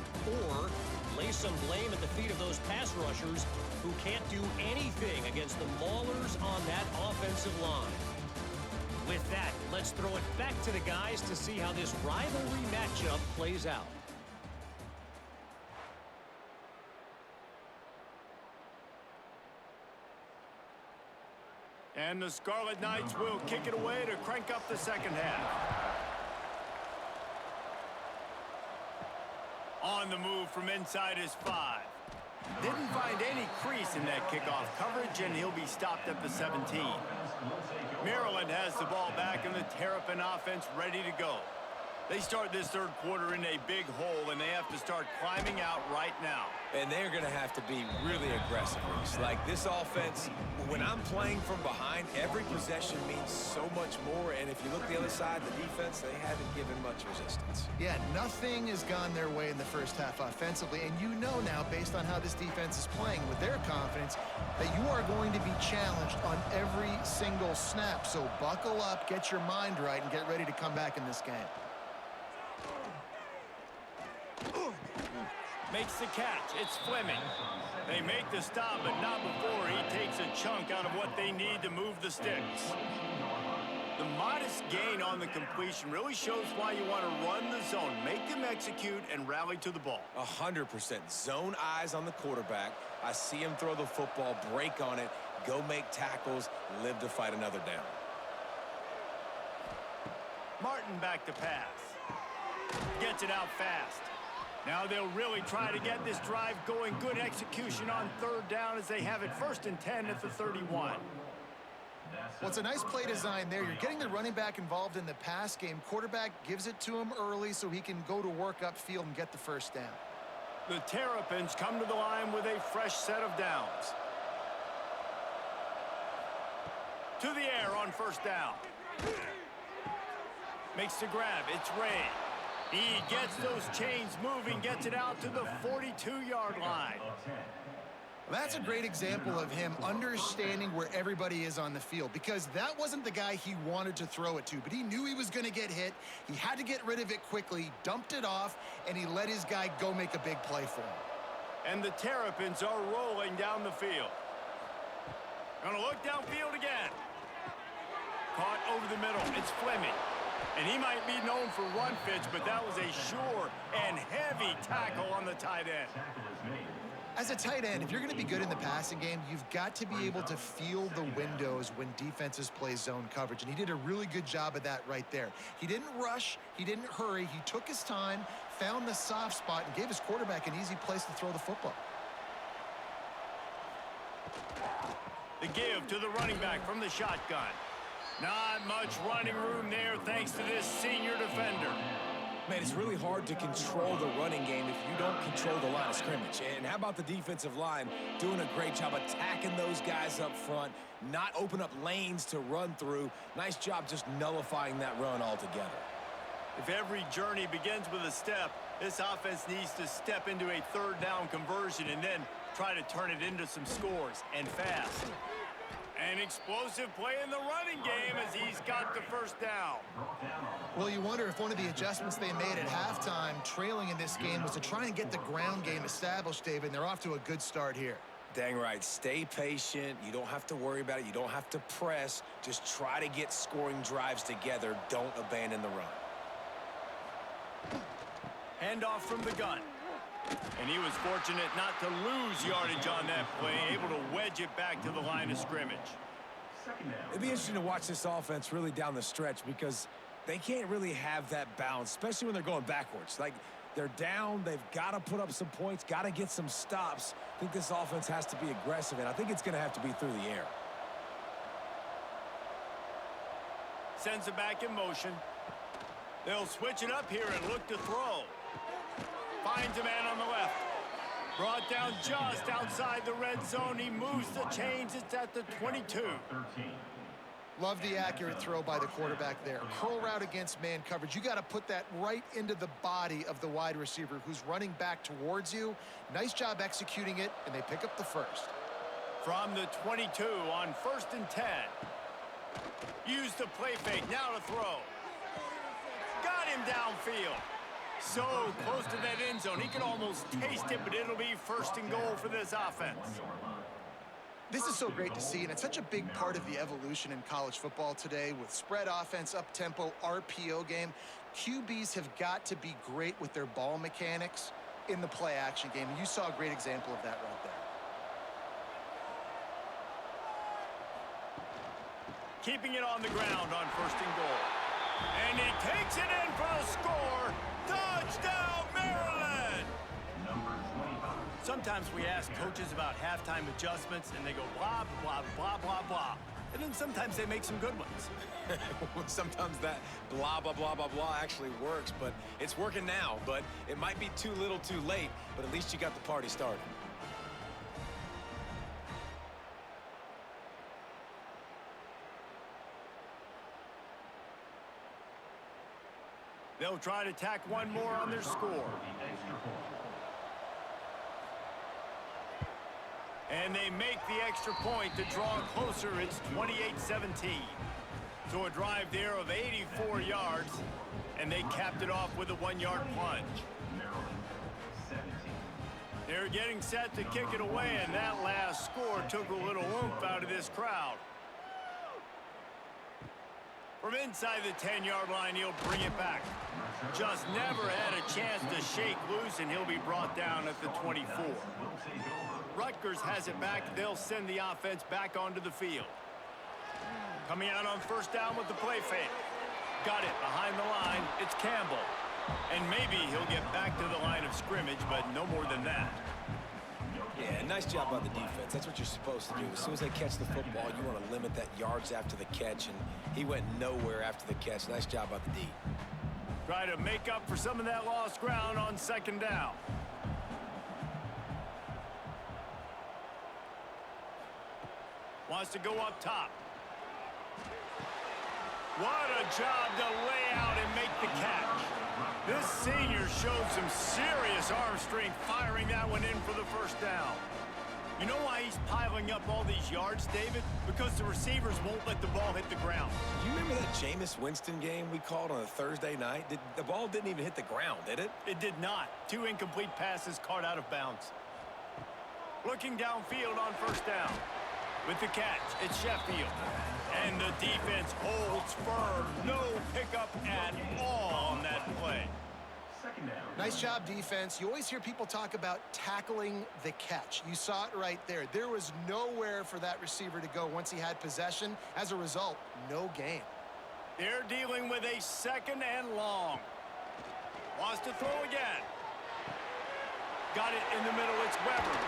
or lay some blame at the feet of those pass rushers who can't do anything against the maulers on that offensive line. With that, let's throw it back to the guys to see how this rivalry matchup plays out. And the Scarlet Knights will kick it away to crank up the second half. On the move from inside is 5. Didn't find any crease in that kickoff coverage, and he'll be stopped at the 17. Maryland has the ball back, and the Terrapin offense ready to go. They start this 3rd quarter in a big hole, and they have to start climbing out right now. And they're going to have to be really aggressive. Like this offense, when I'm playing from behind, every possession means so much more. And if you look the other side, the defense, they haven't given much resistance. Yeah, nothing has gone their way in the first half offensively. And you know now, based on how this defense is playing with their confidence, that you are going to be challenged on every single snap. So buckle up, get your mind right, and get ready to come back in this game. Makes the catch. It's Fleming. They make the stop, but not before he takes a chunk out of what they need to move the sticks. The modest gain on the completion really shows why you want to run the zone, make them execute, and rally to the ball. 100%. Zone eyes on the quarterback. I see him throw the football, break on it, go make tackles, live to fight another down. Martin back to pass. Gets it out fast. Now they'll really try to get this drive going. Good execution on 3rd down as they have it 1st and 10 at the 31. Well, it's a nice play design there. You're getting the running back involved in the pass game. Quarterback gives it to him early so he can go to work upfield and get the first down. The Terrapins come to the line with a fresh set of downs. To the air on first down. Makes the grab. It's Ray. He gets those chains moving, gets it out to the 42-yard line. That's a great example of him understanding where everybody is on the field, because that wasn't the guy he wanted to throw it to, but he knew he was going to get hit. He had to get rid of it quickly, dumped it off, and he let his guy go make a big play for him. And the Terrapins are rolling down the field. Gonna look downfield again. Caught over the middle. It's Fleming. And he might be known for run fits, but that was a sure and heavy tackle on the tight end. As a tight end, if you're going to be good in the passing game, you've got to be able to feel the windows when defenses play zone coverage, and he did a really good job of that right there. He didn't rush, he didn't hurry, he took his time, found the soft spot, and gave his quarterback an easy place to throw the football. The give to the running back from the shotgun. Not much running room there thanks to this senior defender. Man, it's really hard to control the running game if you don't control the line of scrimmage. And how about the defensive line doing a great job attacking those guys up front, not open up lanes to run through. Nice job just nullifying that run altogether. If every journey begins with a step, this offense needs to step into a third down conversion and then try to turn it into some scores, and fast. An explosive play in the running game as he's got the first down. Well, you wonder if one of the adjustments they made at halftime, trailing in this game, was to try and get the ground game established, David, and they're off to a good start here. Dang right. Stay patient. You don't have to worry about it. You don't have to press. Just try to get scoring drives together. Don't abandon the run. Handoff from the gun. And he was fortunate not to lose yardage on that play, able to wedge it back to the line of scrimmage. It'd be interesting to watch this offense really down the stretch, because they can't really have that balance, especially when they're going backwards. Like, they're down, they've got to put up some points, got to get some stops. I think this offense has to be aggressive, and I think it's going to have to be through the air. Sends it back in motion. They'll switch it up here and look to throw. Finds a man on the left. Brought down just outside the red zone. He moves the chains. It's at the 22. Love the accurate throw by the quarterback there. Curl route against man coverage. You got to put that right into the body of the wide receiver who's running back towards you. Nice job executing it, and they pick up the first. From the 22 on 1st and 10. Use the play fake. Now to throw. Got him downfield. So close to that end zone. He can almost taste it, but it'll be 1st and goal for this offense. This is so great to see, and it's such a big part of the evolution in college football today with spread offense, up-tempo, RPO game. QBs have got to be great with their ball mechanics in the play-action game, and you saw a great example of that right there. Keeping it on the ground on 1st and goal. And he takes it in for a score. Touchdown, Maryland! Sometimes we ask coaches about halftime adjustments, and they go blah, blah, blah, blah, blah. And then sometimes they make some good ones. Sometimes that blah, blah, blah, blah, blah actually works, but it's working now. But it might be too little too late, but at least you got the party started. They'll try to tack one more on their score. And they make the extra point to draw closer. It's 28-17. So a drive there of 84 yards, and they capped it off with a 1-yard plunge. They're getting set to kick it away, and that last score took a little oomph out of this crowd. From inside the 10-yard line, he'll bring it back. Just never had a chance to shake loose, and he'll be brought down at the 24. Rutgers has it back. They'll send the offense back onto the field. Coming out on 1st down with the play fake. Got it behind the line. It's Campbell. And maybe he'll get back to the line of scrimmage, but no more than that. Yeah, nice job by the defense. That's what you're supposed to do. As soon as they catch the football, you want to limit that yards after the catch, and he went nowhere after the catch. Nice job by the D. Try to make up for some of that lost ground on 2nd down. Wants to go up top. What a job to lay out and make the catch. This senior showed some serious arm strength firing that one in for the first down. You know why he's piling up all these yards, David? Because the receivers won't let the ball hit the ground. You remember that Jameis Winston game we called on a Thursday night? The ball didn't even hit the ground, did it? It did not. 2 incomplete passes caught out of bounds. Looking downfield on first down. With the catch, it's Sheffield. And the defense holds firm. No pickup at all on that play. Nice job, defense. You always hear people talk about tackling the catch. You saw it right there. There was nowhere for that receiver to go once he had possession. As a result, no gain. They're dealing with a 2nd and long. Wants to throw again. Got it in the middle. It's Weber.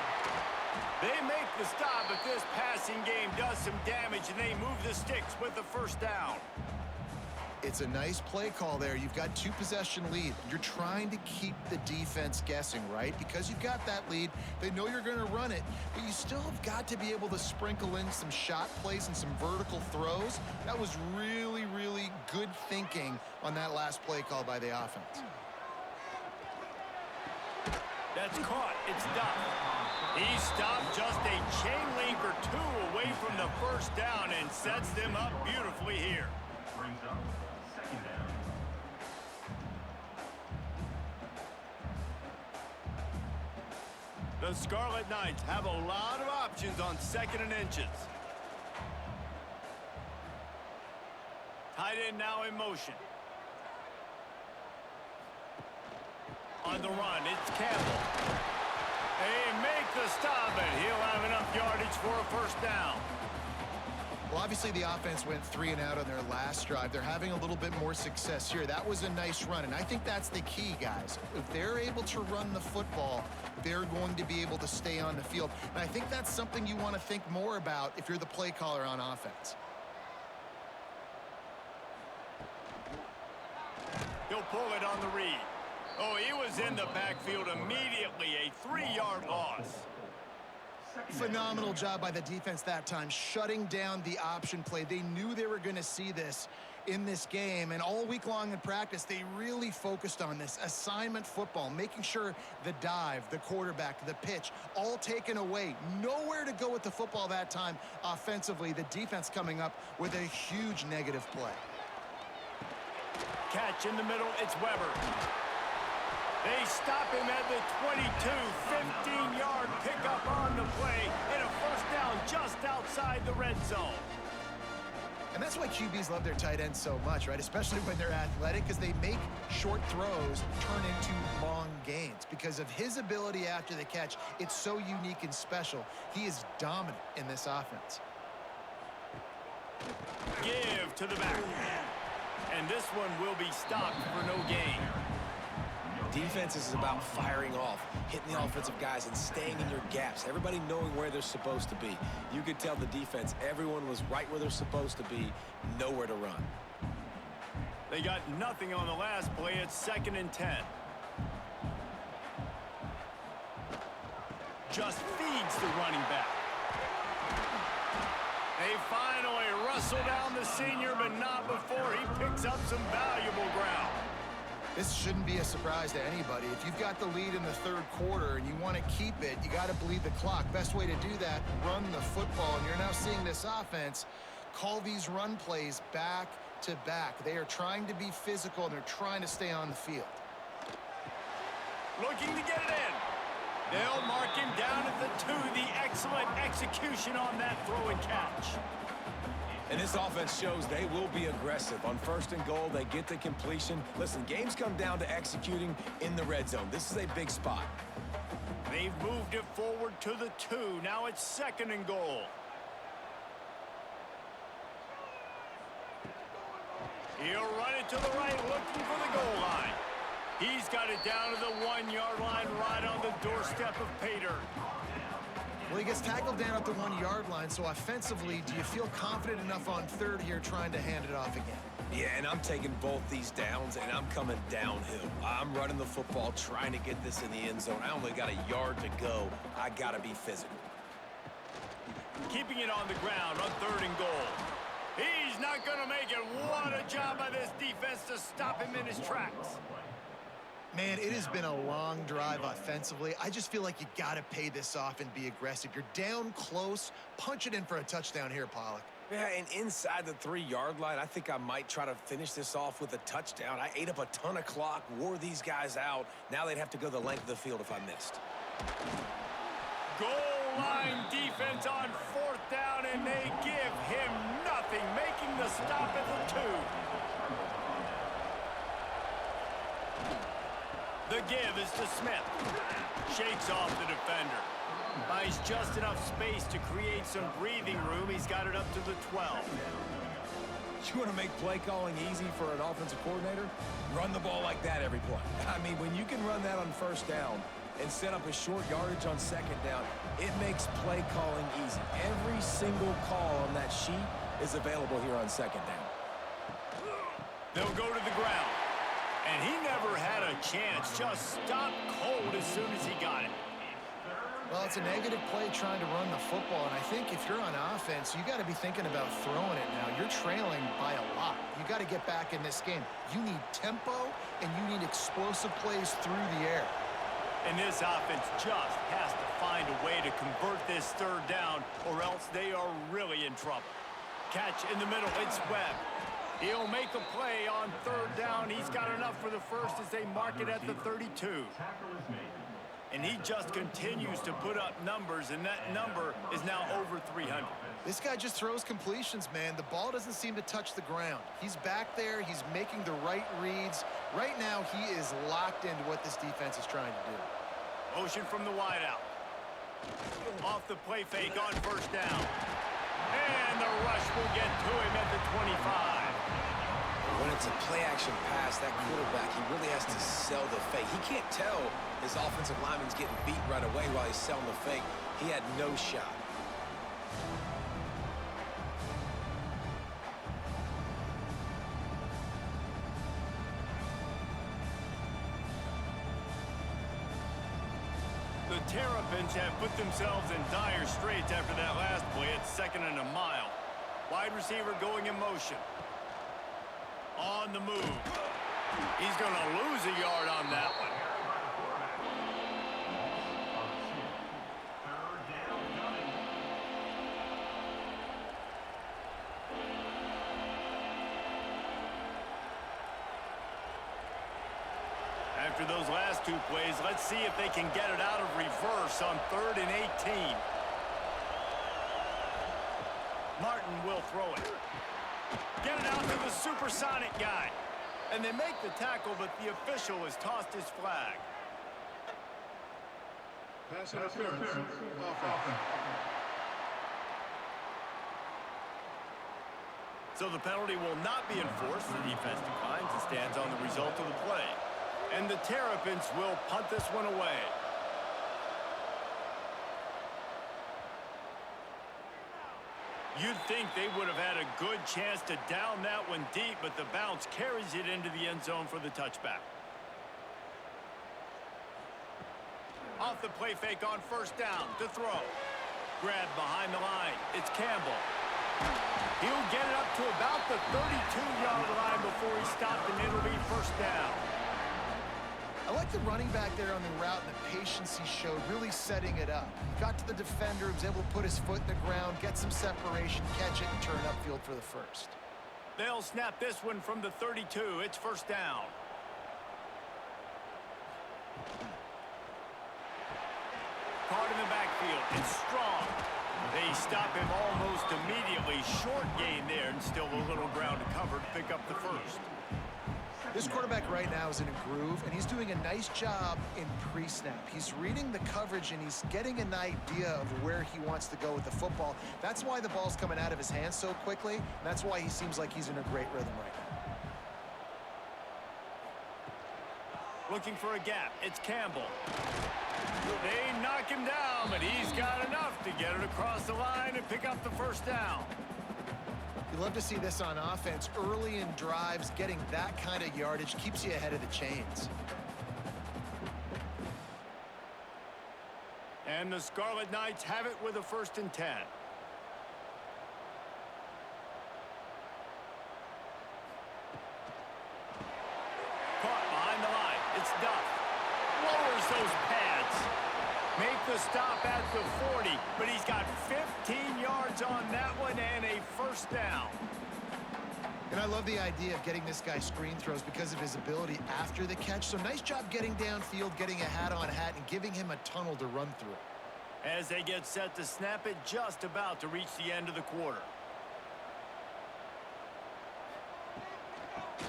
They make the stop, but this passing game does some damage, and they move the sticks with the first down. It's a nice play call there. You've got 2-possession lead. You're trying to keep the defense guessing, right? Because you've got that lead, they know you're going to run it, but you still have got to be able to sprinkle in some shot plays and some vertical throws. That was really, really good thinking on that last play call by the offense. That's caught. It's Duff. He stopped just a chain link or 2 away from the first down and sets them up beautifully here. Brings up 2nd down. The Scarlet Knights have a lot of options on 2nd and inches. Tight end now in motion. On the run, it's Campbell. They make the stop, and he'll have enough yardage for a first down. Well, obviously the offense went 3 and out on their last drive. They're having a little bit more success here. That was a nice run, and I think that's the key, guys. If they're able to run the football, they're going to be able to stay on the field. And I think that's something you want to think more about if you're the play caller on offense. He'll pull it on the read. Oh, he was in the backfield immediately. A 3-yard loss. Phenomenal job by the defense that time, shutting down the option play. They knew they were going to see this in this game, and all week long in practice, they really focused on this assignment football, making sure the dive, the quarterback, the pitch, all taken away. Nowhere to go with the football that time offensively. The defense coming up with a huge negative play. Catch in the middle, it's Weber. They stop him at the 22, 15-yard pickup on the play, and a first down just outside the red zone. And that's why QBs love their tight ends so much, right? Especially when they're athletic, because they make short throws turn into long gains. Because of his ability after the catch, it's so unique and special. He is dominant in this offense. Give to the back. And this one will be stopped for no gain. Defense is about firing off, hitting the offensive guys, and staying in your gaps. Everybody knowing where they're supposed to be. You could tell the defense, everyone was right where they're supposed to be, nowhere to run. They got nothing on the last play. It's 2nd and 10. Just feeds the running back. They finally wrestle down the senior, but not before he picks up some valuable ground. This shouldn't be a surprise to anybody. If you've got the lead in the 3rd quarter and you want to keep it, you got to bleed the clock. Best way to do that, run the football. And you're now seeing this offense call these run plays back to back. They are trying to be physical, and they're trying to stay on the field. Looking to get it in. They'll mark him down at the 2. The excellent execution on that throw and catch. And this offense shows they will be aggressive. On 1st and goal, they get the completion. Listen, games come down to executing in the red zone. This is a big spot. They've moved it forward to the 2. Now it's 2nd and goal. He'll run it to the right, looking for the goal line. He's got it down to the 1-yard line, right on the doorstep of Pater. Well, he gets tackled down at the 1-yard line, so offensively, do you feel confident enough on 3rd here trying to hand it off again? Yeah, and I'm taking both these downs, and I'm coming downhill. I'm running the football, trying to get this in the end zone. I only got a yard to go. I got to be physical. Keeping it on the ground on 3rd and goal. He's He's not going to make it. What a job by this defense to stop him in his tracks. Man, it has been a long drive offensively. I just feel like you got to pay this off and be aggressive. You're down close. Punch it in for a touchdown here, Pollock. Yeah, and inside the 3-yard line, I think I might try to finish this off with a touchdown. I ate up a ton of clock, wore these guys out. Now they'd have to go the length of the field if I missed. Goal line defense on 4th down, and they give him nothing, making the stop at the 2. The give is to Smith. Shakes off the defender. Buys just enough space to create some breathing room. He's got it up to the 12. You want to make play calling easy for an offensive coordinator? Run the ball like that every play. I mean, when you can run that on 1st down and set up a short yardage on 2nd down, it makes play calling easy. Every single call on that sheet is available here on 2nd down. They'll go to the ground. And he never had a chance. Just stopped cold as soon as he got it. Well, it's a negative play trying to run the football, and I think if you're on offense, you got to be thinking about throwing it now. You're trailing by a lot. You got to get back in this game. You need tempo, and you need explosive plays through the air. And this offense just has to find a way to convert this 3rd down, or else they are really in trouble. Catch in the middle. It's Webb. He'll make a play on 3rd down. He's got enough for the first as they mark it at the 32. And he just continues to put up numbers, and that number is now over 300. This guy just throws completions, man. The ball doesn't seem to touch the ground. He's back there. He's making the right reads. Right now, he is locked into what this defense is trying to do. Motion from the wideout. Off the play fake on 1st down. And the rush will get to him at the 25. When it's a play-action pass, that quarterback, he really has to sell the fake. He can't tell his offensive lineman's getting beat right away while he's selling the fake. He had no shot. The Terrapins have put themselves in dire straits after that last play at 2nd and a mile. Wide receiver going in motion. On the move. He's going to lose a yard on that one. After those last 2 plays, let's see if they can get it out of reverse on 3rd and 18. Martin will throw it. Get it out to the supersonic guy. And they make the tackle, but the official has tossed his flag. Pass interference. Offense. So the penalty will not be enforced. The defense declines and stands on the result of the play. And the Terrapins will punt this one away. You'd think they would have had a good chance to down that one deep, but the bounce carries it into the end zone for the touchback. Off the play fake on 1st down to throw. Grab behind the line. It's Campbell. He'll get it up to about the 32-yard line before he stopped, and it'll be 1st down. I like the running back there on the route and the patience he showed, really setting it up. He got to the defender, was able to put his foot in the ground, get some separation, catch it, and turn upfield for the first. They'll snap this one from the 32. It's 1st down. Caught in the backfield. It's Strong. They stop him almost immediately. Short gain there, and still a little ground to cover to pick up the first. This quarterback right now is in a groove, and he's doing a nice job in pre-snap. He's reading the coverage, and he's getting an idea of where he wants to go with the football. That's why the ball's coming out of his hands so quickly, and that's why he seems like he's in a great rhythm right now. Looking for a gap. It's Campbell. They knock him down, but he's got enough to get it across the line and pick up the 1st down. You love to see this on offense. Early in drives, getting that kind of yardage keeps you ahead of the chains. And the Scarlet Knights have it with a 1st and 10. the stop at the 40, but he's got 15 yards on that one and a first down. And I love the idea of getting this guy screen throws because of his ability after the catch. So nice job getting downfield, getting a hat-on-hat, and giving him a tunnel to run through. As they get set to snap it, just about to reach the end of the quarter.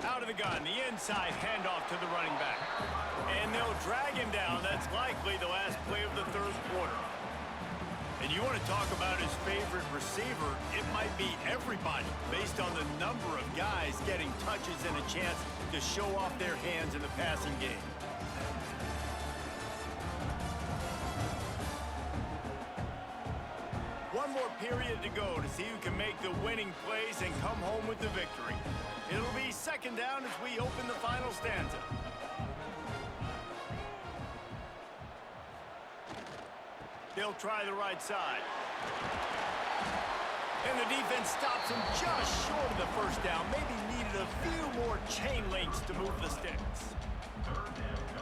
Out of the gun, the inside handoff to the running back. And they'll drag him down. That's likely the last play of the third quarter. And you want to talk about his favorite receiver, it might be everybody based on the number of guys getting touches and a chance to show off their hands in the passing game. One more period to go to see who can make the winning plays and come home with the victory. It'll be second down as we open the final stanza. They'll try the right side. And the defense stops him just short of the first down. Maybe needed a few more chain links to move the sticks.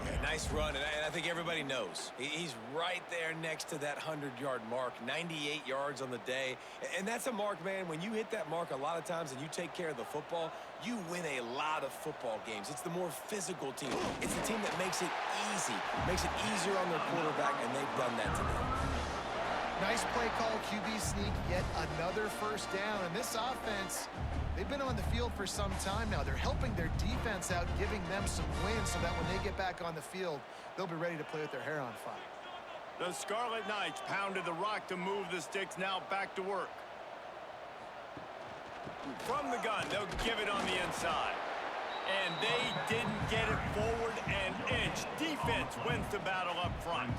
Yeah, nice run, and I think everybody knows. He's right there next to that 100-yard mark, 98 yards on the day. And that's a mark, man, when you hit that mark a lot of times and you take care of the football, you win a lot of football games. It's the more physical team. It's the team that makes it easy, makes it easier on their quarterback, and they've done that today. Nice play call, QB sneak, yet another first down. And this offense, they've been on the field for some time now. They're helping their defense out, giving them some wins so that when they get back on the field, they'll be ready to play with their hair on fire. The Scarlet Knights pounded the rock to move the sticks, now back to work. From the gun, they'll give it on the inside. And they didn't get it forward an inch. Defense wins the battle up front.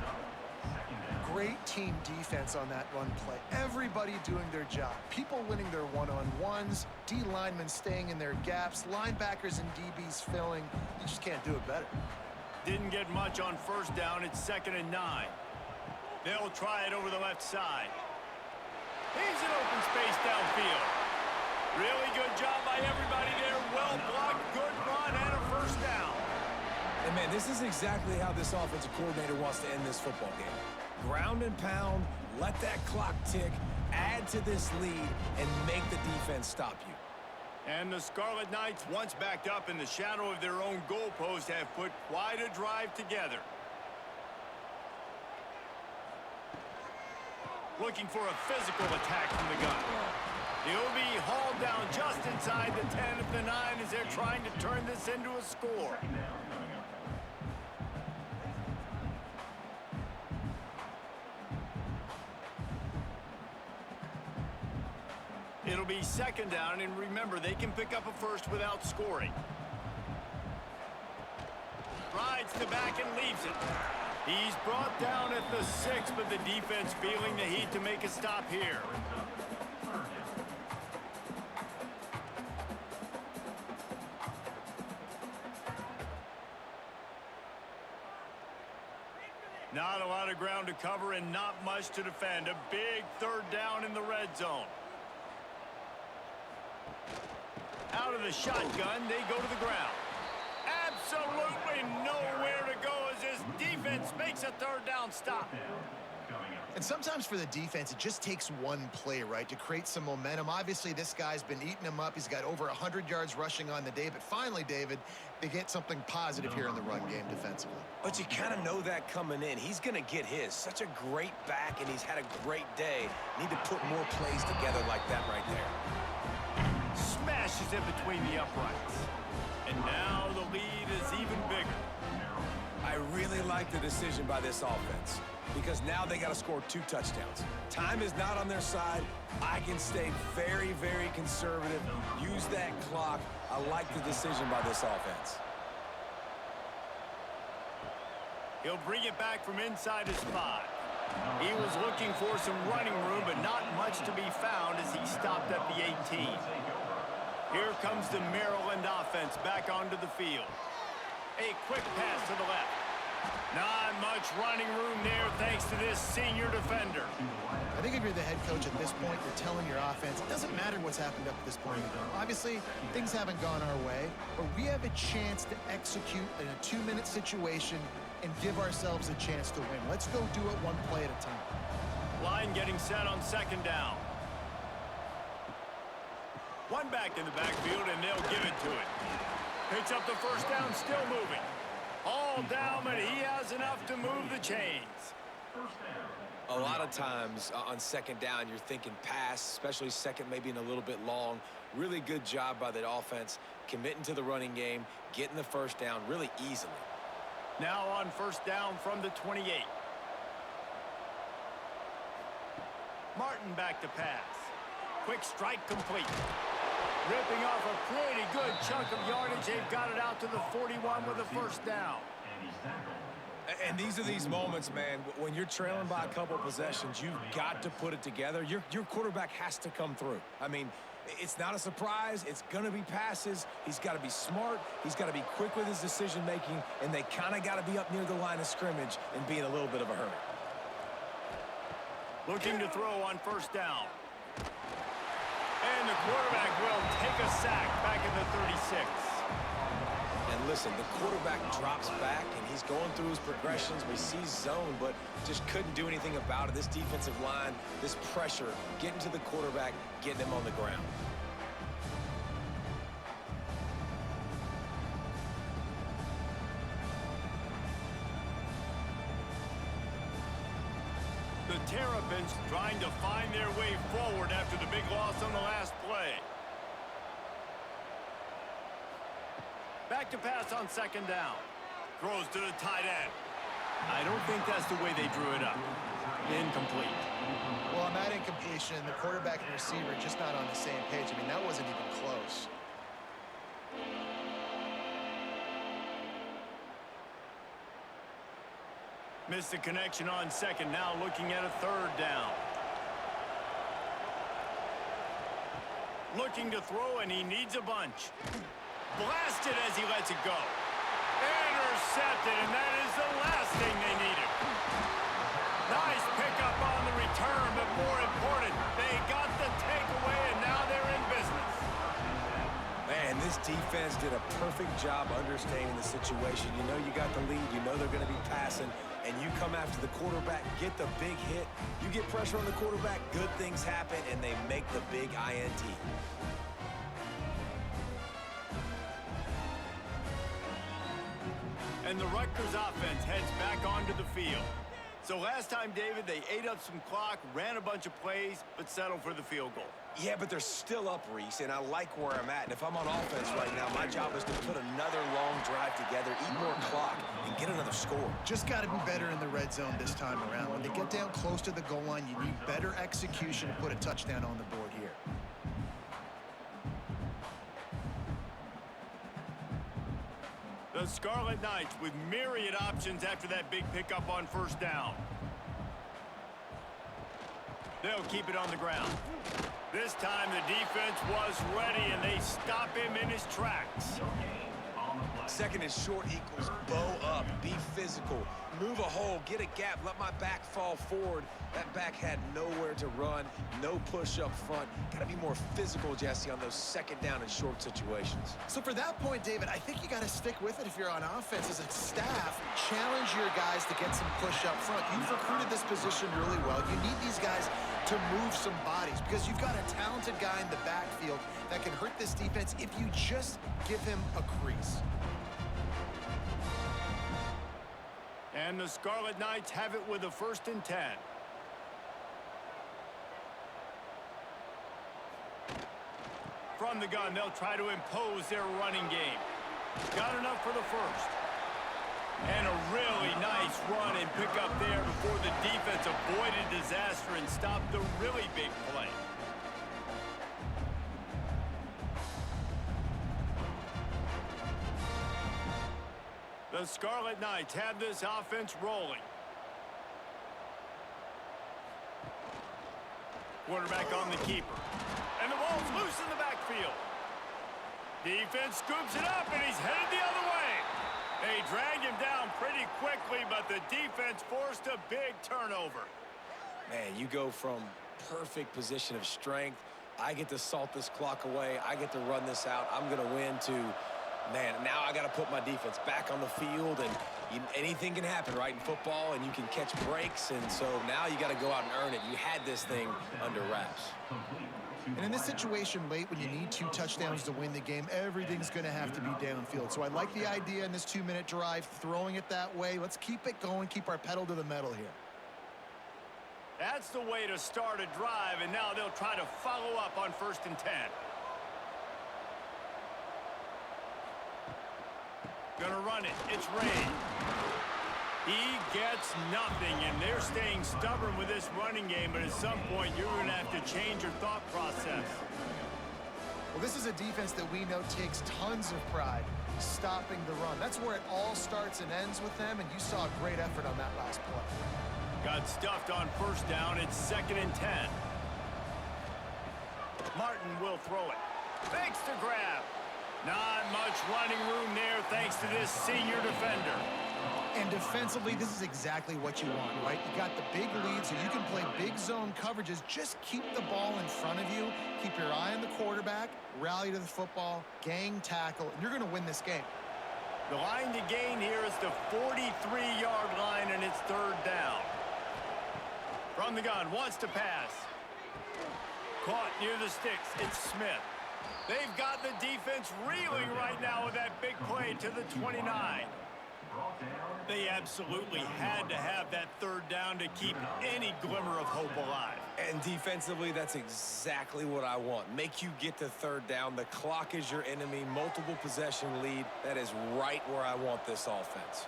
Great team defense on that run play. Everybody doing their job. People winning their one-on-ones, D linemen staying in their gaps, linebackers and DBs filling. You just can't do it better. Didn't get much on first down. It's 2nd and 9. They'll try it over the left side. He's in open space downfield. Really good job by everybody there. Well blocked, good run, and a first down. And, man, this is exactly how this offensive coordinator wants to end this football game. Ground and pound, let that clock tick, add to this lead, and make the defense stop you. And the Scarlet Knights, once backed up in the shadow of their own goalpost, have put quite a drive together. Looking for a physical attack from the gun. He'll be hauled down just inside the 10 of the 9 as they're trying to turn this into a score. It'll be 2nd down, and remember, they can pick up a first without scoring. Rides to back and leaves it. He's brought down at the 6, but the defense feeling the heat to make a stop here. Not a lot of ground to cover and not much to defend. A big 3rd down in the red zone. Out of the shotgun, they go to the ground. Absolutely nowhere to go as this defense makes a 3rd down stop. And sometimes for the defense, it just takes one play, right, to create some momentum. Obviously, this guy's been eating them up. He's got over 100 yards rushing on the day. But finally, David, they get something positive here in the run game defensively. But you kind of know that coming in. He's going to get his. Such a great back, and he's had a great day. Need to put more plays together like that right there. Smashes in between the uprights. And now the lead is even bigger. I really like the decision by this offense because now they got to score 2 touchdowns. Time is not on their side. I can stay very, very conservative. Use that clock. I like the decision by this offense. He'll bring it back from inside his 5. He was looking for some running room, but not much to be found as he stopped at the 18. Here comes the Maryland offense back onto the field. A quick pass to the left. Not much much running room there thanks to this senior defender. I think if you're the head coach at this point, you're telling your offense, it doesn't matter what's happened up to this point in the game. Obviously, things haven't gone our way, but we have a chance to execute in a 2-minute situation and give ourselves a chance to win. Let's go do it one play at a time. Line getting set on second down. One back in the backfield, and they'll give it to it. Picks up the first down, still moving. All down, but he has enough to move the chains. A lot of times on second down, you're thinking pass, especially second maybe in a little bit long. Really good job by the offense, committing to the running game, getting the first down really easily. Now on first down from the 28. Martin back to pass. Quick strike complete. Ripping off a pretty good chunk of yardage. They've got it out to the 41 with a first down. And these are these moments, man, when you're trailing by a couple possessions, you've got to put it together. Your quarterback has to come through. I mean, it's not a surprise. It's going to be passes. He's got to be smart. He's got to be quick with his decision-making, and they kind of got to be up near the line of scrimmage and be in a little bit of a hurry. Looking to throw on first down. And the quarterback will take a sack back in the 36. And listen, the quarterback drops back, and he's going through his progressions. We see zone, but just couldn't do anything about it. This defensive line, this pressure, getting to the quarterback, getting him on the ground. The Terrapins trying to find their way forward after the big loss on the last play. Back to pass on second down. Throws to the tight end. I don't think that's the way they drew it up. Incomplete. Well, on that incompletion, the quarterback and receiver just not on the same page. I mean, that wasn't even close. Missed the connection on second. Now looking at a third down. Looking to throw, and he needs a bunch. Blasted as he lets it go. Intercepted, and that is the last thing they needed. Nice pickup on the return, but more important, they got the takeaway, and now they're in business. Man, this defense did a perfect job understanding the situation. You know you got the lead. You know they're going to be passing, and you come after the quarterback, get the big hit. You get pressure on the quarterback, good things happen, and they make the big INT. And the Rutgers offense heads back onto the field. So last time, David, they ate up some clock, ran a bunch of plays, but settled for the field goal. Yeah, but they're still up, Reese, and I like where I'm at. And if I'm on offense right now, my job is to put another long drive together, eat more clock, and get another score. Just got to be better in the red zone this time around. When they get down close to the goal line, you need better execution to put a touchdown on the board here. The Scarlet Knights with myriad options after that big pickup on first down. They'll keep it on the ground. This time the defense was ready, and they stop him in his tracks. Second and short equals bow up, be physical, move a hole, get a gap, let my back fall forward. That back had nowhere to run, no push up front. Got to be more physical, Jesse, on those second down and short situations. So for that point, David, I think you got to stick with it if you're on offense. As a staff, challenge your guys to get some push up front. You've recruited this position really well. You need these guys to move some bodies because you've got a talented guy in the backfield that can hurt this defense if you just give him a crease. And the Scarlet Knights have it with a 1st and 10. From the gun, they'll try to impose their running game. Got enough for the first. And a really nice run and pick up there before the defense avoided disaster and stopped the really big play. The Scarlet Knights have this offense rolling. Quarterback on the keeper. And the ball's loose in the backfield. Defense scoops it up, and he's headed the other way. They dragged him down pretty quickly, but but the defense forced a big turnover. Man, you go from perfect position of strength. I get to salt this clock away. I get to run this out. I'm going to win to, man, now I got to put my defense back on the field, and anything can happen, right, in football, and you can catch breaks, and so now you got to go out and earn it. You had this thing under wraps. And in this situation late when you need 2 touchdowns to win the game, everything's going to have to be downfield. So I like the idea in this 2-minute drive, throwing it that way. Let's keep it going, keep our pedal to the metal here. That's the way to start a drive, and now they'll try to follow up on 1st and 10. Gonna run it. It's Ray. He gets nothing, and they're staying stubborn with this running game, but at some point, you're going to have to change your thought process. Well, this is a defense that we know takes tons of pride stopping the run. That's where it all starts and ends with them, and you saw a great effort on that last play. Got stuffed on 1st down. It's 2nd and 10. Martin will throw it. Fakes to grab. Not much running room there thanks to this senior defender. And defensively, this is exactly what you want, right? You got the big lead, so you can play big zone coverages. Just keep the ball in front of you. Keep your eye on the quarterback. Rally to the football. Gang tackle. And you're going to win this game. The line to gain here is the 43-yard line, and it's 3rd down. From the gun, wants to pass. Caught near the sticks. It's Smith. They've got the defense reeling right now with that big play to the 29. They absolutely had to have that 3rd down to keep any glimmer of hope alive. And defensively, that's exactly what I want. Make you get to 3rd down. The clock is your enemy. Multiple possession lead. That is right where I want this offense.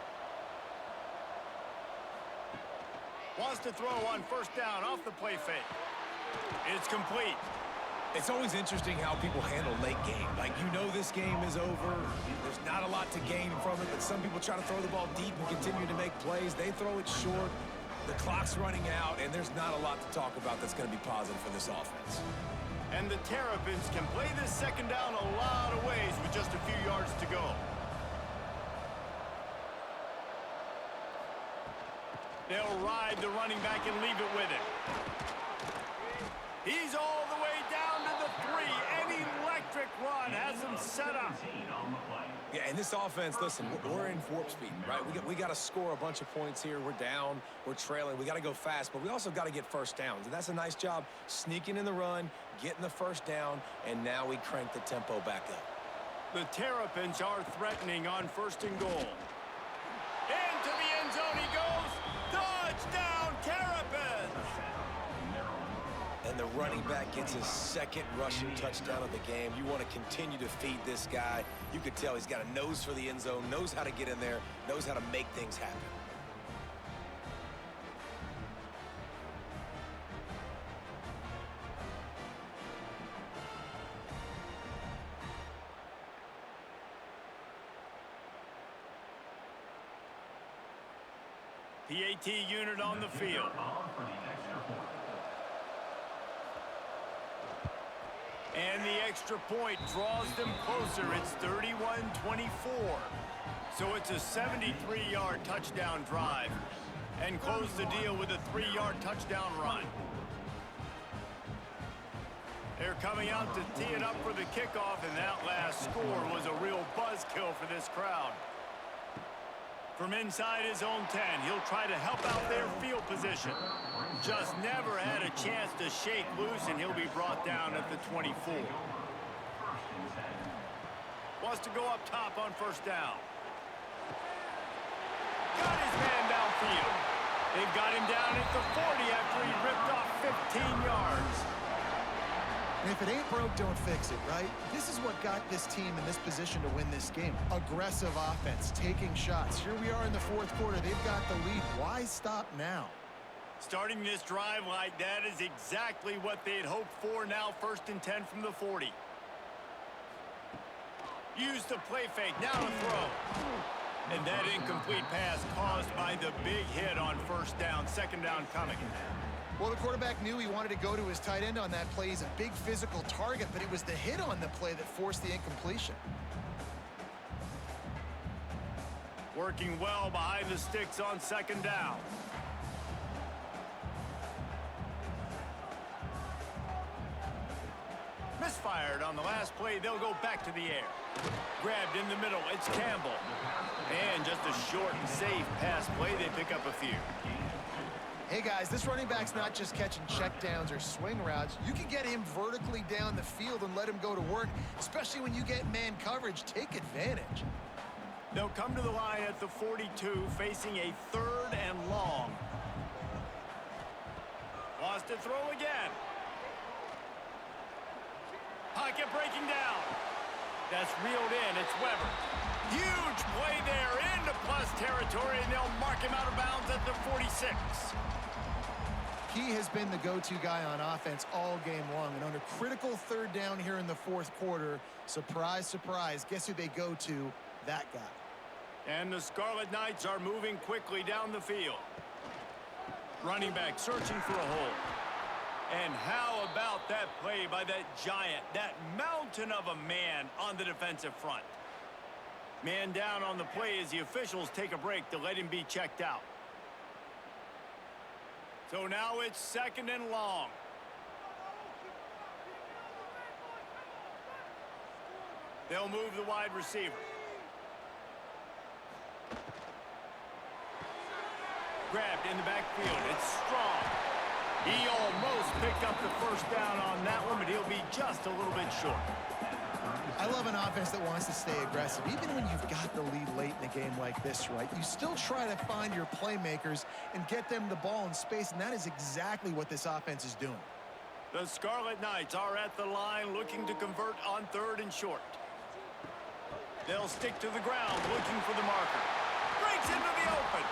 Wants to throw on 1st down off the play fake. It's complete. It's always interesting how people handle late game. Like, you know this game is over. There's not a lot to gain from it, but some people try to throw the ball deep and continue to make plays. They throw it short. The clock's running out, and there's not a lot to talk about that's going to be positive for this offense. And the Terrapins can play this 2nd down a lot of ways with just a few yards to go. They'll ride the running back and leave it with it. He's all the way down to the 3. An electric run has him set up. Yeah, and this offense, listen, we're in warp speed, right? We got to score a bunch of points here. We're down. We're trailing. We got to go fast, but we also got to get 1st downs. And that's a nice job sneaking in the run, getting the 1st down, and now we crank the tempo back up. The Terrapins are threatening on 1st and goal. Into the end zone he goes. Touchdown, Terrapins! And the running back gets his 2nd rushing touchdown of the game. You want to continue to feed this guy. You could tell he's got a nose for the end zone, knows how to get in there, knows how to make things happen. PAT unit on the field. And the extra point draws them closer. It's 31-24. So it's a 73-yard touchdown drive. And close the deal with a 3-yard touchdown run. They're coming out to tee it up for the kickoff, and that last score was a real buzzkill for this crowd. From inside his own 10, he'll try to help out their field position. Just never had a chance to shake loose, and he'll be brought down at the 24. Wants to go up top on 1st down. Got his man downfield. They've got him down at the 40 after he ripped off 15 yards. And if it ain't broke, don't fix it, right? This is what got this team in this position to win this game. Aggressive offense, taking shots. Here we are in the 4th quarter. They've got the lead. Why stop now? Starting this drive like that is exactly what they'd hoped for. Now 1st and 10 from the 40. Use the play fake. Now to throw. And that incomplete pass caused by the big hit on 1st down. 2nd down coming. Well, the quarterback knew he wanted to go to his tight end on that play. He's a big physical target, but it was the hit on the play that forced the incompletion. Working well behind the sticks on second down. Misfired on the last play. They'll go back to the air. Grabbed in the middle. It's Campbell. And just a short and safe pass play. They pick up a few. Hey, guys, this running back's not just catching checkdowns or swing routes. You can get him vertically down the field and let him go to work, especially when you get man coverage. Take advantage. They'll come to the line at the 42, facing a 3rd and long. Wants to throw again. Pocket breaking down. That's reeled in. It's Weber. Huge play there into plus territory, and they'll mark him out of bounds at the 46. He has been the go-to guy on offense all game long, and on a critical 3rd down here in the 4th quarter, surprise, surprise, guess who they go to? That guy. And the Scarlet Knights are moving quickly down the field. Running back searching for a hole. And how about that play by that giant, that mountain of a man on the defensive front? Man down on the play as the officials take a break to let him be checked out. So now it's 2nd and long. They'll move the wide receiver. Grabbed in the backfield. It's Strong. He almost picked up the 1st down on that one, but he'll be just a little bit short. I love an offense that wants to stay aggressive. Even when you've got the lead late in a game like this, right, you still try to find your playmakers and get them the ball in space, and that is exactly what this offense is doing. The Scarlet Knights are at the line looking to convert on 3rd and short. They'll stick to the ground looking for the marker. Breaks into the open.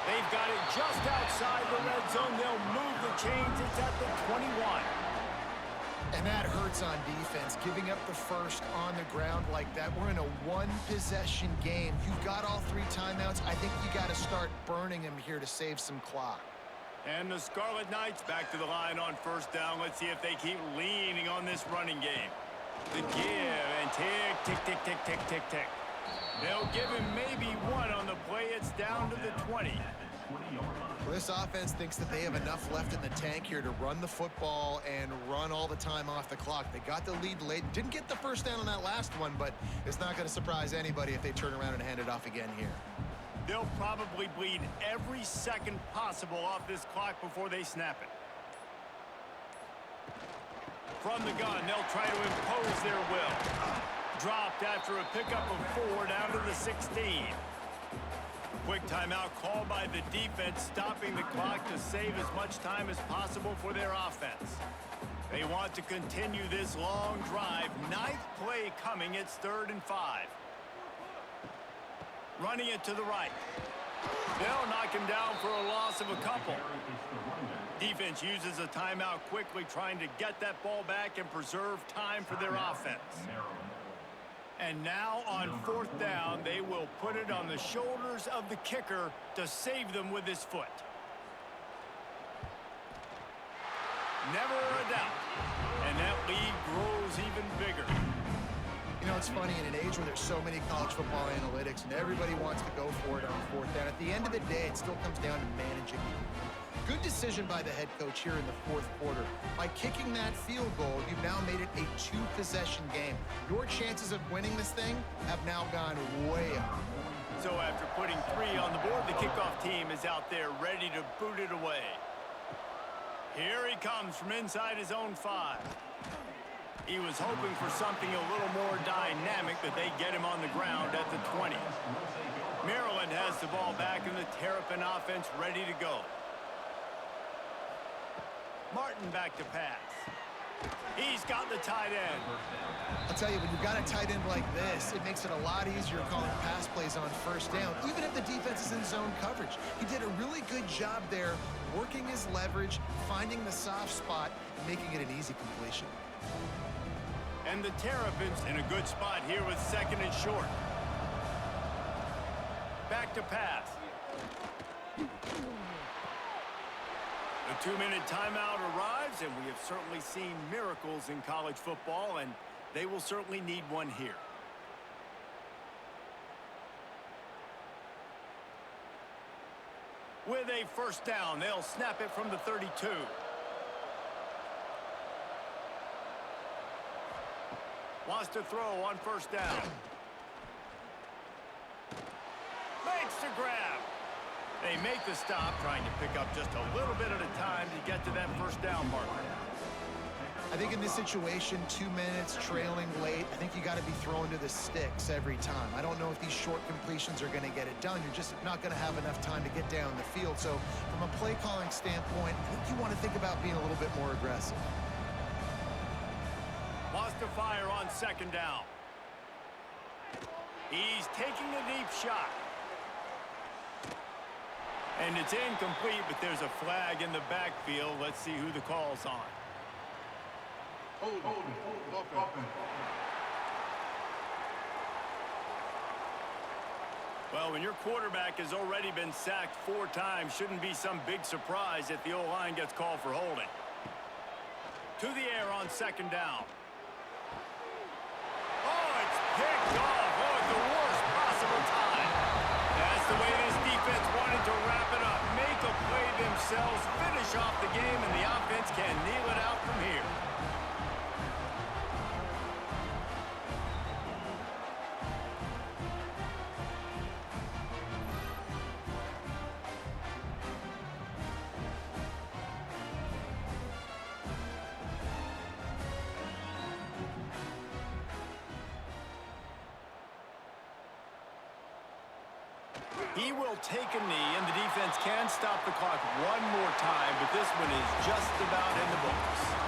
They've got it just outside the red zone. They'll move the chains. It's at the 21. And that hurts on defense, giving up the 1st on the ground like that. We're in a 1-possession game. You've got all 3 timeouts. I think you got to start burning them here to save some clock. And the Scarlet Knights back to the line on 1st down. Let's see if they keep leaning on this running game. The give and tick, tick, tick, tick, tick, tick, tick. They'll give him maybe 1 on the play. It's down to the 20. Well, this offense thinks that they have enough left in the tank here to run the football and run all the time off the clock. They got the lead late. Didn't get the 1st down on that last one, but it's not going to surprise anybody if they turn around and hand it off again here. They'll probably bleed every second possible off this clock before they snap it. From the gun, they'll try to impose their will. Dropped after a pickup of 4 down to the 16. Quick timeout called by the defense, stopping the clock to save as much time as possible for their offense. They want to continue this long drive. 9th play coming. It's 3rd and 5. Running it to the right. They'll knock him down for a loss of a couple. Defense uses a timeout quickly, trying to get that ball back and preserve time for their offense. And now on 4th down, they will put it on the shoulders of the kicker to save them with his foot. Never a doubt. And that lead grows even bigger. You know, it's funny, in an age where there's so many college football analytics and everybody wants to go for it on 4th down, at the end of the day, it still comes down to managing. Good decision by the head coach here in the 4th quarter. By kicking that field goal, you've now made it a 2-possession game. Your chances of winning this thing have now gone way up. So after putting 3 on the board, the kickoff team is out there ready to boot it away. Here he comes from inside his own 5. He was hoping for something a little more dynamic, but they get him on the ground at the 20. Maryland has the ball back and the Terrapin offense ready to go. Martin back to pass. He's got the tight end. I'll tell you, when you've got a tight end like this, it makes it a lot easier calling pass plays on 1st down, even if the defense is in zone coverage. He did a really good job there, working his leverage, finding the soft spot, and making it an easy completion. And the Terrapins in a good spot here with 2nd and short. Back to pass. The 2-minute timeout arrives, and we have certainly seen miracles in college football, and they will certainly need one here. With a first down, they'll snap it from the 32. Wants to throw on first down. Makes the grab. They make the stop, trying to pick up just a little bit at a time to get to that first down marker. I think in this situation, 2 minutes, trailing late, I think you got to be thrown to the sticks every time. I don't know if these short completions are going to get it done. You're just not going to have enough time to get down the field. So from a play calling standpoint, I think you want to think about being a little bit more aggressive. Wants to fire on second down. He's taking a deep shot. And it's incomplete, but there's a flag in the backfield. Let's see who the call's on. Hold. Offense. Well, when your quarterback has already been sacked 4 times, shouldn't be some big surprise if the O-line gets called for holding. To the air on second down. Oh, it's picked off. Oh, at the worst possible time. That's the way this defense wanted to wrap it up. Make a play themselves, finish off the game, and the offense can kneel it out from here. He will take a knee, and the defense can stop the clock one more time, but this one is just about in the books.